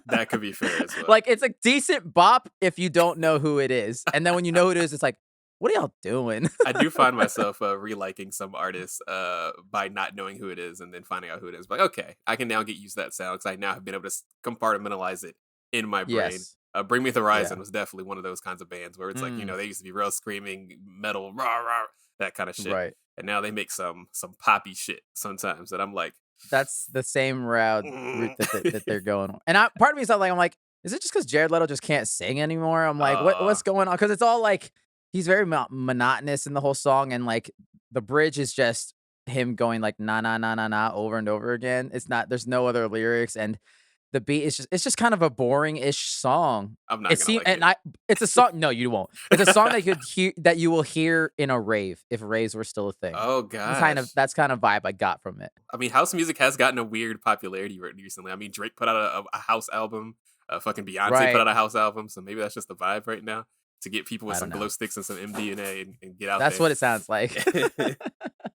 Speaker 2: That could be fair as well.
Speaker 1: Like, it's a decent bop if you don't know who it is, and then when you know who it is, it's like, "What are y'all doing?"
Speaker 2: I do find myself reliking some artists by not knowing who it is and then finding out who it is. Like, okay, I can now get used to that sound because I now have been able to compartmentalize it in my brain.
Speaker 1: Yes.
Speaker 2: Bring Me the Horizon
Speaker 1: Yeah.
Speaker 2: was definitely one of those kinds of bands where it's like,
Speaker 1: Mm,
Speaker 2: they used to be real screaming metal, rah, rah, that kind of shit.
Speaker 1: right.
Speaker 2: And now they make some poppy shit sometimes that I'm like,
Speaker 1: That's the same route
Speaker 2: mm,
Speaker 1: that they're going on. And part of me is not like, I'm like, is it just because Jared Leto just can't sing anymore? I'm like,
Speaker 2: uh,
Speaker 1: what's going on? Because it's all like he's very monotonous in the whole song, and like the bridge is just him going like na na na na na over and over again. It's not. There's no other lyrics, and the beat is it's just kind of a boring-ish song.
Speaker 2: I'm not
Speaker 1: It
Speaker 2: gonna
Speaker 1: seems,
Speaker 2: like
Speaker 1: and
Speaker 2: it.
Speaker 1: it's a song. No, you won't. It's a song that you will hear in a rave if raves were still a thing.
Speaker 2: Oh gosh.
Speaker 1: That's kind of vibe I got from it.
Speaker 2: I mean, house music has gotten a weird popularity recently. I mean, Drake put out a house album. Fucking Beyonce put
Speaker 1: Right.
Speaker 2: out a house album. So maybe that's just the vibe right now to get people with
Speaker 1: I
Speaker 2: some
Speaker 1: don't
Speaker 2: glow
Speaker 1: know.
Speaker 2: sticks and some MDMA and get out
Speaker 1: That's
Speaker 2: there.
Speaker 1: what it sounds like.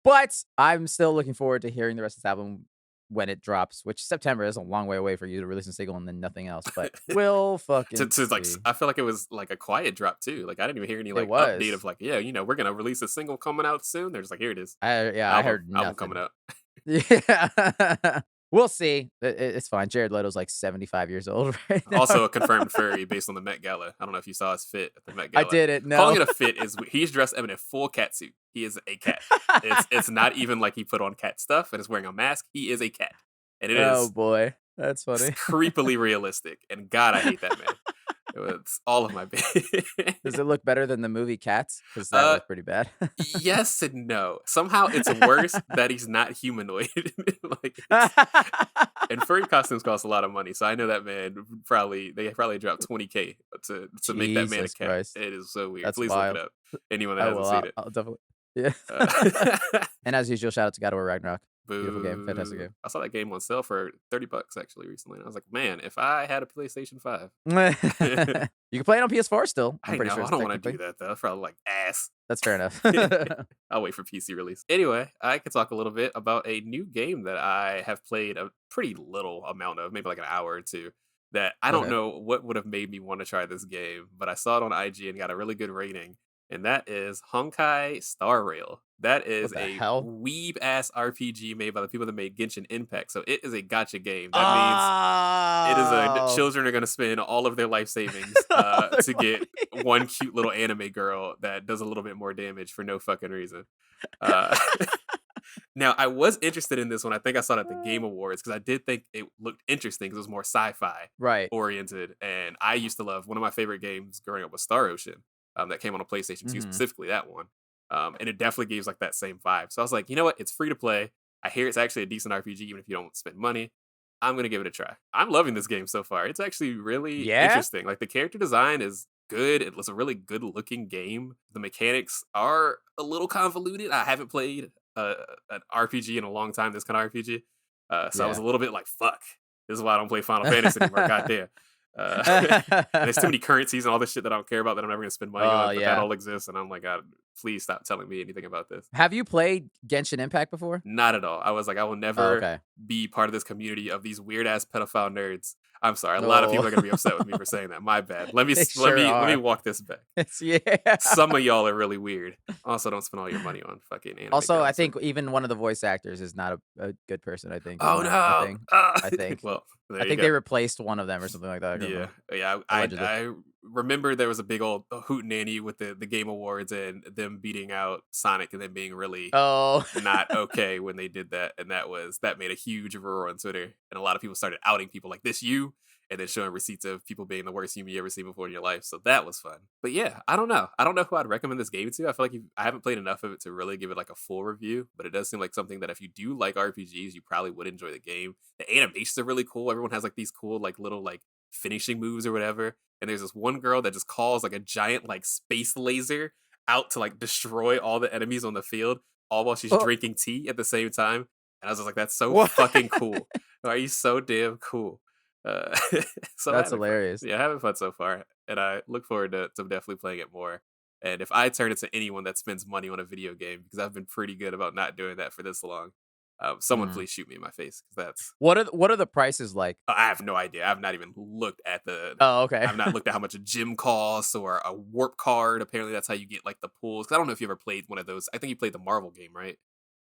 Speaker 1: But I'm still looking forward to hearing the rest of this album when it drops, which September is a long way away for you to release a single and then nothing else, but we'll fucking
Speaker 2: Like,
Speaker 1: see.
Speaker 2: I feel like it was like a quiet drop too. Like I didn't even hear any
Speaker 1: It
Speaker 2: like update of
Speaker 1: was.
Speaker 2: like, yeah, we're gonna release a single coming out soon. They're just like, here it is,
Speaker 1: I heard
Speaker 2: album coming
Speaker 1: nothing.
Speaker 2: out.
Speaker 1: Yeah. We'll see. It's fine. Jared Leto's like 75 years old right now.
Speaker 2: Also a confirmed furry based on the Met Gala. I don't know if you saw his fit at the Met
Speaker 1: I
Speaker 2: Gala.
Speaker 1: didn't
Speaker 2: Calling
Speaker 1: know.
Speaker 2: it a fit is he's dressed in a full cat suit. He is a cat. It's not even like he put on cat stuff and is wearing a mask. He is a cat, and it
Speaker 1: Oh
Speaker 2: is
Speaker 1: boy. That's
Speaker 2: it's
Speaker 1: funny.
Speaker 2: creepily realistic. And God, I hate that man. It's all of my.
Speaker 1: Does it look better than the movie Cats? Because that
Speaker 2: uh,
Speaker 1: was pretty bad.
Speaker 2: yes and no. Somehow it's worse that he's not humanoid. Like it's and furry costumes cost a lot of money, so I know that man they probably dropped 20K to make that man a
Speaker 1: Jesus
Speaker 2: cat.
Speaker 1: Christ.
Speaker 2: It is so weird.
Speaker 1: That's
Speaker 2: Please look it
Speaker 1: wild.
Speaker 2: up. Anyone that
Speaker 1: I
Speaker 2: hasn't
Speaker 1: will.
Speaker 2: seen it.
Speaker 1: I'll definitely. Yeah.
Speaker 2: Uh,
Speaker 1: And as usual, shout out to God of War Ragnarok. Beautiful game. Fantastic
Speaker 2: boo!
Speaker 1: game.
Speaker 2: I saw that game on sale for $30 actually recently, and I was like, man, if I had a PlayStation 5.
Speaker 1: You can play it on PS4 still. I'm
Speaker 2: I
Speaker 1: pretty
Speaker 2: know
Speaker 1: sure
Speaker 2: I
Speaker 1: it's
Speaker 2: don't want to
Speaker 1: technically.
Speaker 2: do that though. That's probably like ass.
Speaker 1: That's fair enough.
Speaker 2: I'll wait for PC release. Anyway, I could talk a little bit about a new game that I have played a pretty little amount of, maybe like an hour or two. That I don't
Speaker 1: Okay.
Speaker 2: know what would have made me want to try this game, but I saw it on IG and got a really good rating, and that is Honkai Star Rail. That
Speaker 1: What
Speaker 2: is
Speaker 1: the
Speaker 2: a
Speaker 1: hell?
Speaker 2: weeb ass RPG made by the people that made Genshin Impact. So it is a gotcha game. That means
Speaker 1: Oh.
Speaker 2: children are going to spend all of their life savings
Speaker 1: All their
Speaker 2: to get
Speaker 1: money.
Speaker 2: one cute little anime girl that does a little bit more damage for no fucking reason. Uh, now, I was interested in this one. I think I saw it at the Game Awards because I did think it looked interesting because it was more sci-fi
Speaker 1: Right.
Speaker 2: oriented, and I used to love one of my favorite games growing up was Star Ocean. That came on a PlayStation 2,
Speaker 1: Mhm.
Speaker 2: specifically that one. And it definitely gives like that same vibe. So I was like, you know what? It's free to play. I hear it's actually a decent RPG, even if you don't spend money. I'm gonna give it a try. I'm loving this game so far. It's actually really
Speaker 1: Yeah?
Speaker 2: interesting. Like the character design is good. It was a really good looking game. The mechanics are a little convoluted. I haven't played an RPG in a long time, this kind of RPG. So I was
Speaker 1: Yeah.
Speaker 2: a little bit like, fuck, this is why I don't play Final Fantasy anymore. Goddamn. And there's too many currencies and all this shit that I don't care about that I'm never going to spend money
Speaker 1: Oh,
Speaker 2: on, but that
Speaker 1: yeah.
Speaker 2: all exists. And I'm like, God, please stop telling me anything about this.
Speaker 1: Have you played Genshin Impact before?
Speaker 2: Not at all. I was like, I will
Speaker 1: Oh,
Speaker 2: never
Speaker 1: okay.
Speaker 2: be part of this community of these weird ass pedophile nerds. I'm sorry. A lot of
Speaker 1: No.
Speaker 2: people are gonna be upset with me for saying that. My bad. Let me
Speaker 1: They
Speaker 2: let
Speaker 1: sure
Speaker 2: me let me
Speaker 1: are.
Speaker 2: walk this back.
Speaker 1: Yeah.
Speaker 2: Some of y'all are really weird. Also, don't spend all your money on fucking anime.
Speaker 1: Also, I
Speaker 2: content.
Speaker 1: think even one of the voice actors is not a good person. I think.
Speaker 2: Oh
Speaker 1: in
Speaker 2: no.
Speaker 1: that thing. I think.
Speaker 2: Well, there
Speaker 1: I
Speaker 2: you
Speaker 1: think
Speaker 2: go.
Speaker 1: they replaced one of them or something like that. I can't
Speaker 2: Yeah,
Speaker 1: remember.
Speaker 2: yeah.
Speaker 1: Allegedly.
Speaker 2: I remember there was a big old hootenanny with the Game Awards and them beating out Sonic and then being really
Speaker 1: Oh.
Speaker 2: not okay when they did that, and that made a huge roar on Twitter, and a lot of people started outing people like this you, and then showing receipts of people being the worst human you ever seen before in your life. So that was fun. But yeah, I don't know. I don't know who I'd recommend this game to. I feel like I haven't played enough of it to really give it like a full review, but it does seem like something that if you do like RPGs, you probably would enjoy the game. The animations are really cool. Everyone has like these cool like little like finishing moves or whatever. And there's this one girl that just calls like a giant like space laser out to like destroy all the enemies on the field, all while she's
Speaker 1: Oh.
Speaker 2: drinking tea at the same time. And I was just like, that's so
Speaker 1: What?
Speaker 2: fucking cool. Are you so damn cool? Uh, so
Speaker 1: That's
Speaker 2: having fun.
Speaker 1: hilarious.
Speaker 2: Yeah, having fun so far, and I look forward to definitely playing it more. And if I turn into anyone that spends money on a video game, because I've been pretty good about not doing that for this long, someone
Speaker 1: Mm.
Speaker 2: please shoot me in my face, because that's
Speaker 1: What are the prices like?
Speaker 2: I have no idea. I've not even looked at
Speaker 1: Oh, okay.
Speaker 2: I've not looked at how much a gym costs or a warp card. Apparently, that's how you get like the pulls. 'Cause I don't know if you ever played one of those. I think you played the Marvel game, right?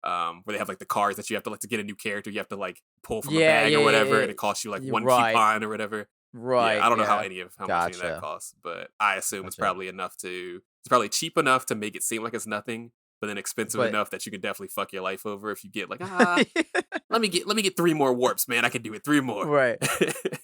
Speaker 2: Where they have like the cards that you have to like to get a new character. You have to like pull from a bag or whatever, and it costs you like
Speaker 1: You're
Speaker 2: one
Speaker 1: right.
Speaker 2: coupon or whatever.
Speaker 1: Right.
Speaker 2: Yeah, I don't know how
Speaker 1: yeah.
Speaker 2: any of how much any of that
Speaker 1: Gotcha.
Speaker 2: costs, but I assume it's
Speaker 1: Gotcha.
Speaker 2: probably enough to. It's probably cheap enough to make it seem like it's nothing, but then expensive
Speaker 1: But
Speaker 2: enough that you can definitely fuck your life over if you get like let me get 3 more warps, man. I can do it 3 more.
Speaker 1: right.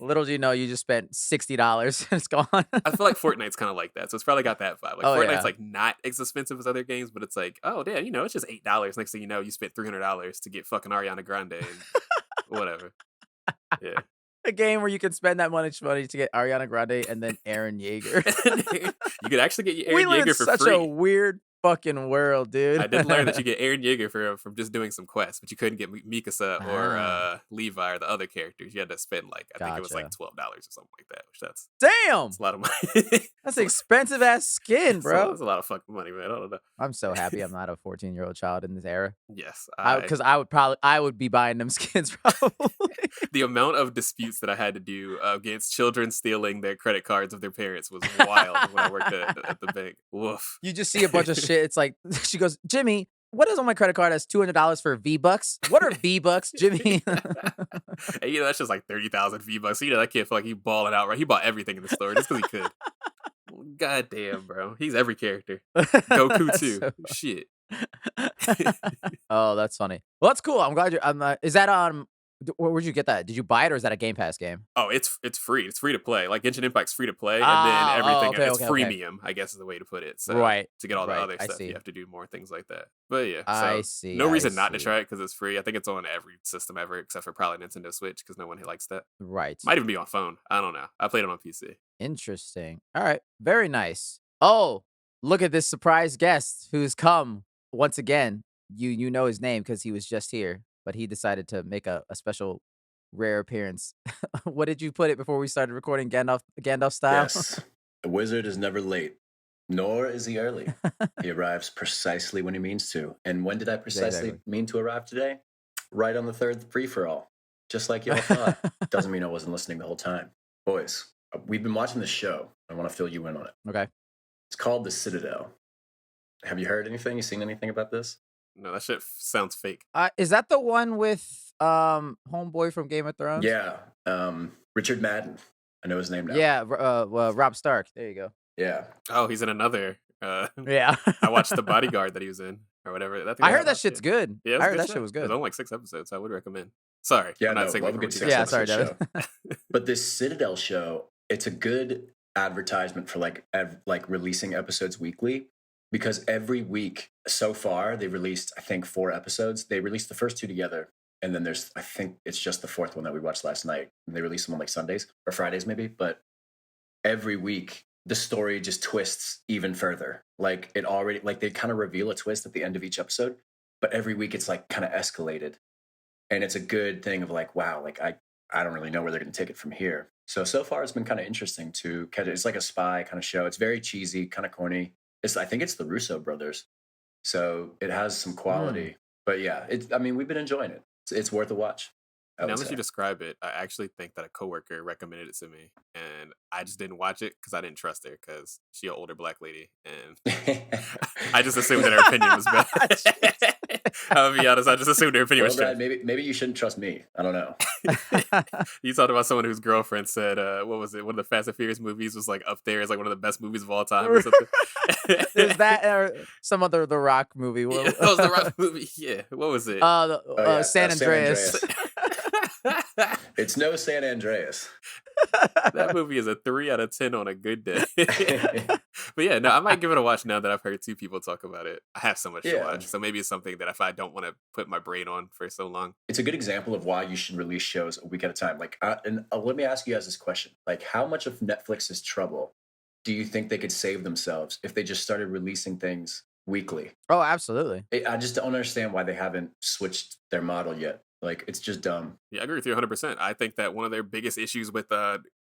Speaker 1: Little do you know, you just spent $60 and it's gone.
Speaker 2: I feel like Fortnite's kind of like that, so it's probably got that vibe. Like
Speaker 1: Oh,
Speaker 2: Fortnite's
Speaker 1: yeah.
Speaker 2: like not as expensive as other games, but it's like, oh damn, it's just $8. Next thing you know, you spent $300 to get fucking Ariana Grande and whatever. Yeah,
Speaker 1: A game where you can spend that much money to get Ariana Grande and then Aaron Yeager.
Speaker 2: you could actually get
Speaker 1: We
Speaker 2: Aaron
Speaker 1: live in
Speaker 2: Yeager for
Speaker 1: such
Speaker 2: free.
Speaker 1: a weird fucking world, dude.
Speaker 2: I did learn that you get Aaron Yeager from just doing some quests, but you couldn't get Mikasa or
Speaker 1: Ah.
Speaker 2: Levi or the other characters. You had to spend like I think it was like
Speaker 1: Gotcha.
Speaker 2: $12 or something like that, which that's
Speaker 1: Damn.
Speaker 2: a lot of money.
Speaker 1: That's expensive ass skin, bro.
Speaker 2: That's a lot of fucking money, man. I don't know.
Speaker 1: I'm so happy I'm not a 14-year-old child in this era.
Speaker 2: Yes,
Speaker 1: Because I would be buying them skins probably.
Speaker 2: the amount of disputes that I had to do against children stealing their credit cards of their parents was wild when I worked at the bank. Woof.
Speaker 1: You just see a bunch of shit. It's like she goes, Jimmy, what is on my credit card as $200 for V-Bucks? What are V-Bucks, Jimmy?
Speaker 2: And, that's just like 30,000 V-Bucks. So, that kid felt like he balling out, right? He bought everything in the store just because he could. God damn, bro. He's every character. Goku too.
Speaker 1: So-
Speaker 2: Shit.
Speaker 1: Oh, that's funny. Well, that's cool. I'm glad you're. Is that where'd you get that? Did you buy it or is that a Game Pass game?
Speaker 2: Oh, it's free. It's free to play. Like Genshin Impact's free to play, and
Speaker 1: Ah,
Speaker 2: then everything
Speaker 1: okay,
Speaker 2: it's
Speaker 1: okay, okay.
Speaker 2: freemium. I guess is the way to put it. So
Speaker 1: Right,
Speaker 2: to get all the
Speaker 1: right,
Speaker 2: other
Speaker 1: I
Speaker 2: stuff,
Speaker 1: see.
Speaker 2: you have to do more things like that. But yeah,
Speaker 1: I
Speaker 2: so
Speaker 1: see.
Speaker 2: no
Speaker 1: I
Speaker 2: reason not to
Speaker 1: see.
Speaker 2: try it because it's free. I think it's on every system ever except for probably Nintendo Switch because no one likes that.
Speaker 1: Right.
Speaker 2: Might even be on phone. I don't know. I played it on PC.
Speaker 1: Interesting. All right. Very nice. Oh, look at this surprise guest who's come once again. You know his name because he was just here, but he decided to make a special rare appearance. What did you put it before we started recording Gandalf style?
Speaker 3: Yes. A wizard is never late, nor is he early. He arrives precisely when he means to. And when did I precisely
Speaker 1: Exactly.
Speaker 3: mean to arrive today? Right on the third free-for-all. Just like y'all thought. Doesn't mean I wasn't listening the whole time. Boys, we've been watching the show. I want to fill you in on it.
Speaker 1: Okay.
Speaker 3: It's called The Citadel. Have you heard anything? You seen anything about this?
Speaker 2: No, that shit sounds fake.
Speaker 1: Is that the one with homeboy from Game of Thrones?
Speaker 3: Yeah. Richard Madden. I know his name now.
Speaker 1: Yeah. Rob Stark. There you go.
Speaker 3: Yeah.
Speaker 2: Oh, he's in another.
Speaker 1: Yeah.
Speaker 2: I watched The Bodyguard that he was in or whatever.
Speaker 1: I heard that shit's good.
Speaker 2: Yeah, it was
Speaker 1: I
Speaker 2: a
Speaker 1: heard
Speaker 2: good
Speaker 1: that
Speaker 2: show.
Speaker 1: shit was
Speaker 2: It
Speaker 1: good.
Speaker 2: was only like 6 episodes. So I would recommend. Sorry,
Speaker 3: Yeah,
Speaker 2: I'm not
Speaker 3: no,
Speaker 2: saying
Speaker 3: love
Speaker 2: like
Speaker 3: a good
Speaker 2: what you
Speaker 3: 6
Speaker 1: Yeah,
Speaker 2: guys
Speaker 1: sorry,
Speaker 3: episode
Speaker 1: Devin.
Speaker 3: show. But this Citadel show, it's a good advertisement for like releasing episodes weekly because every week so far they released I think 4 episodes. They released the first 2 together, and then there's I think it's just the 4th one that we watched last night. And they release them on like Sundays or Fridays maybe, but every week the story just twists even further. Like it already, like they kind of reveal a twist at the end of each episode, but every week it's like kind of escalated. And it's a good thing of like, wow, like I don't really know where they're going to take it from here. So far it's been kind of interesting to catch it. It's like a spy kind of show. It's very cheesy, kind of corny. I think it's the Russo brothers. So it has some quality, but yeah, I mean, we've been enjoying it. It's worth a watch.
Speaker 2: Now that you describe it, I actually think that a coworker recommended it to me, and I just didn't watch it because I didn't trust her because she's an older black lady, and I just assumed that her opinion was better. I'll be honest, I just assumed her opinion was
Speaker 3: Brad, maybe you shouldn't trust me. I don't know.
Speaker 2: You talked about someone whose girlfriend said, what was it? One of the Fast and Furious movies was like up there as like one of the best movies of all time or something.
Speaker 1: Is that or some other The Rock movie?
Speaker 2: Yeah, that was the Rock movie. Yeah, what was it?
Speaker 1: San Andreas.
Speaker 3: It's no San Andreas.
Speaker 2: That movie is a 3 out of 10 on a good day. But yeah, no, I might give it a watch now that I've heard 2 people talk about it. I have so much to watch, so maybe it's something that if I don't want to put my brain on for so long.
Speaker 3: It's a good example of why you should release shows a week at a time. Like, let me ask you guys this question: like, how much of Netflix's trouble do you think they could save themselves if they just started releasing things weekly?
Speaker 1: Oh, absolutely.
Speaker 3: I just don't understand why they haven't switched their model yet. Like, it's just dumb.
Speaker 2: Yeah, I agree with you 100%. I think that one of their biggest issues with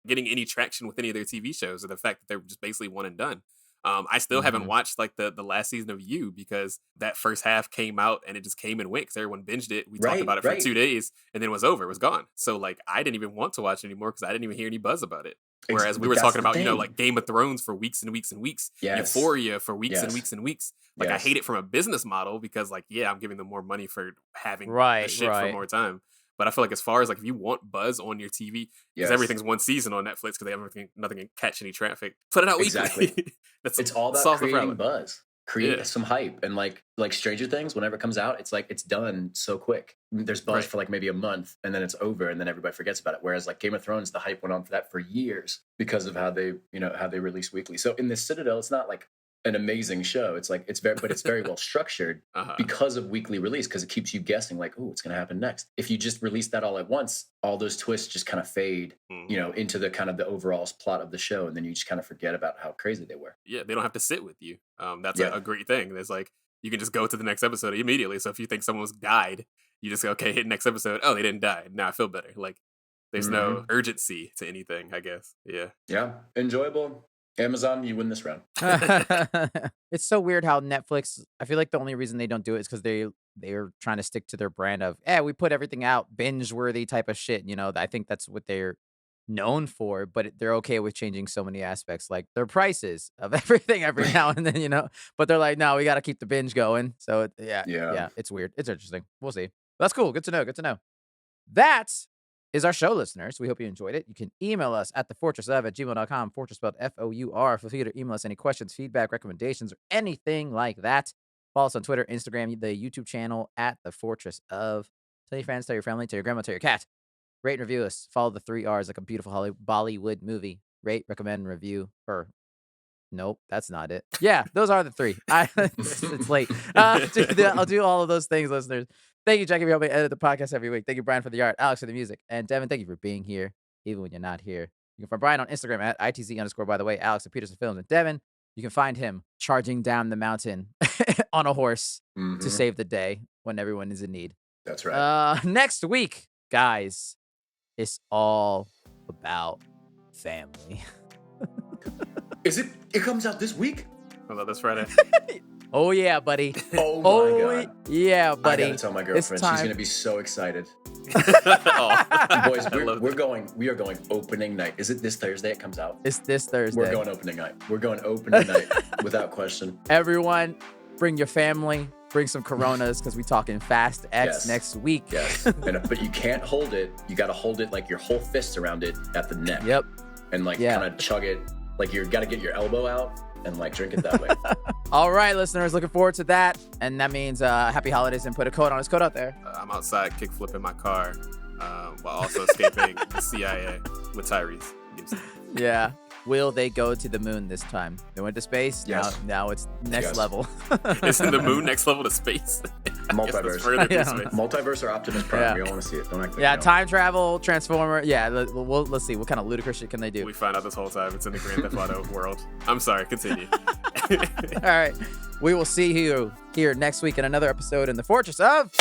Speaker 2: getting any traction with any of their TV shows is the fact that they're just basically one and done. I still haven't watched like the last season of You because that first half came out and it just came and went because everyone binged it. We talked about it for 2 days and then it was over. It was gone. So like I didn't even want to watch it anymore because I didn't even hear any buzz about it. Whereas we were talking about, like Game of Thrones for weeks and weeks and weeks, Euphoria for weeks and weeks and weeks. Like I hate it from a business model because like, yeah, I'm giving them more money for having the shit for more time. But I feel like as far as like if you want buzz on your TV, because everything's one season on Netflix because they have nothing can catch any traffic. Put it out weekly.
Speaker 3: Exactly. It's all about creating buzz. Create some hype, and like Stranger Things, whenever it comes out, it's like it's done so quick. There's buzz for like maybe a month, and then it's over, and then everybody forgets about it. Whereas like Game of Thrones, the hype went on for that for years because of how they release weekly. So in the Citadel, it's not like an amazing show. It's like it's very well structured because of weekly release, because it keeps you guessing like, oh, what's going to happen next. If you just release that all at once, all those twists just kind of fade, into the kind of the overall plot of the show, and then you just kind of forget about how crazy they were.
Speaker 2: Yeah, they don't have to sit with you. That's a great thing. There's like you can just go to the next episode immediately. So if you think someone's died, you just go, okay, hit next episode. Oh, they didn't die. Now I feel better. Like there's no urgency to anything, I guess. Yeah,
Speaker 3: enjoyable. Amazon, you win this round.
Speaker 1: It's so weird how Netflix, I feel like the only reason they don't do it is because they're trying to stick to their brand of, we put everything out, binge-worthy type of shit. I think that's what they're known for, but they're okay with changing so many aspects, like their prices of everything every now and then, but they're like, no, we got to keep the binge going. So yeah, it's weird. It's interesting. We'll see. That's cool. Good to know. That is our show, listeners. We hope you enjoyed it. You can email us at thefortressof@gmail.com, Fortress spelled F-O-U-R. Feel free to email us any questions, feedback, recommendations, or anything like that. Follow us on Twitter, Instagram, the YouTube channel at The Fortress of. Tell your friends, tell your family, tell your grandma, tell your cat. Rate and review us. Follow the 3 R's like a beautiful Bollywood movie. Rate, recommend, and review. Nope, that's not it. Yeah, those are the 3. It's late. I'll do all of those things, listeners. Thank you, Jackie, for helping edit the podcast every week. Thank you, Brian, for the art, Alex for the music, and Devin, thank you for being here, even when you're not here. You can find Brian on Instagram at ITZ_, by the way, Alex at Peterson Films, and Devin, you can find him charging down the mountain on a horse to save the day when everyone is in need.
Speaker 3: That's right.
Speaker 1: Next week, guys, it's all about family.
Speaker 3: Is it comes out this week?
Speaker 2: Hello, this Friday.
Speaker 1: Oh yeah, buddy.
Speaker 3: Oh my God.
Speaker 1: Yeah, buddy.
Speaker 3: I gotta tell my girlfriend. She's gonna be so excited. Boys, we are going opening night. Is it this Thursday it comes out?
Speaker 1: It's this Thursday.
Speaker 3: We're going opening night. Without question.
Speaker 1: Everyone, bring your family. Bring some Coronas because we're talking Fast X next week.
Speaker 3: Yes. But you can't hold it. You got to hold it like your whole fist around it at the neck.
Speaker 1: Yep.
Speaker 3: And kind of chug it. Like you got to get your elbow out and drink it that way.
Speaker 1: All right, listeners, looking forward to that. And that means happy holidays and put a code on. His code out there.
Speaker 2: I'm outside kick flipping my car while also escaping the CIA with Tyrese.
Speaker 1: Yeah. Will they go to the moon this time? They went to space.
Speaker 3: Yes.
Speaker 1: Now it's next level.
Speaker 2: Isn't the moon next level to space?
Speaker 3: Multiverse.
Speaker 2: Further through space.
Speaker 3: Multiverse or Optimus Prime.
Speaker 1: Yeah.
Speaker 3: We all want to see it. Don't act like
Speaker 1: Yeah,
Speaker 3: you don't.
Speaker 1: time travel, Transformer. Yeah, let's see. What kind of ludicrous shit can they do?
Speaker 2: We find out this whole time it's in the Grand Theft Auto world. I'm sorry, continue.
Speaker 1: All right. We will see you here next week in another episode in the Fortress of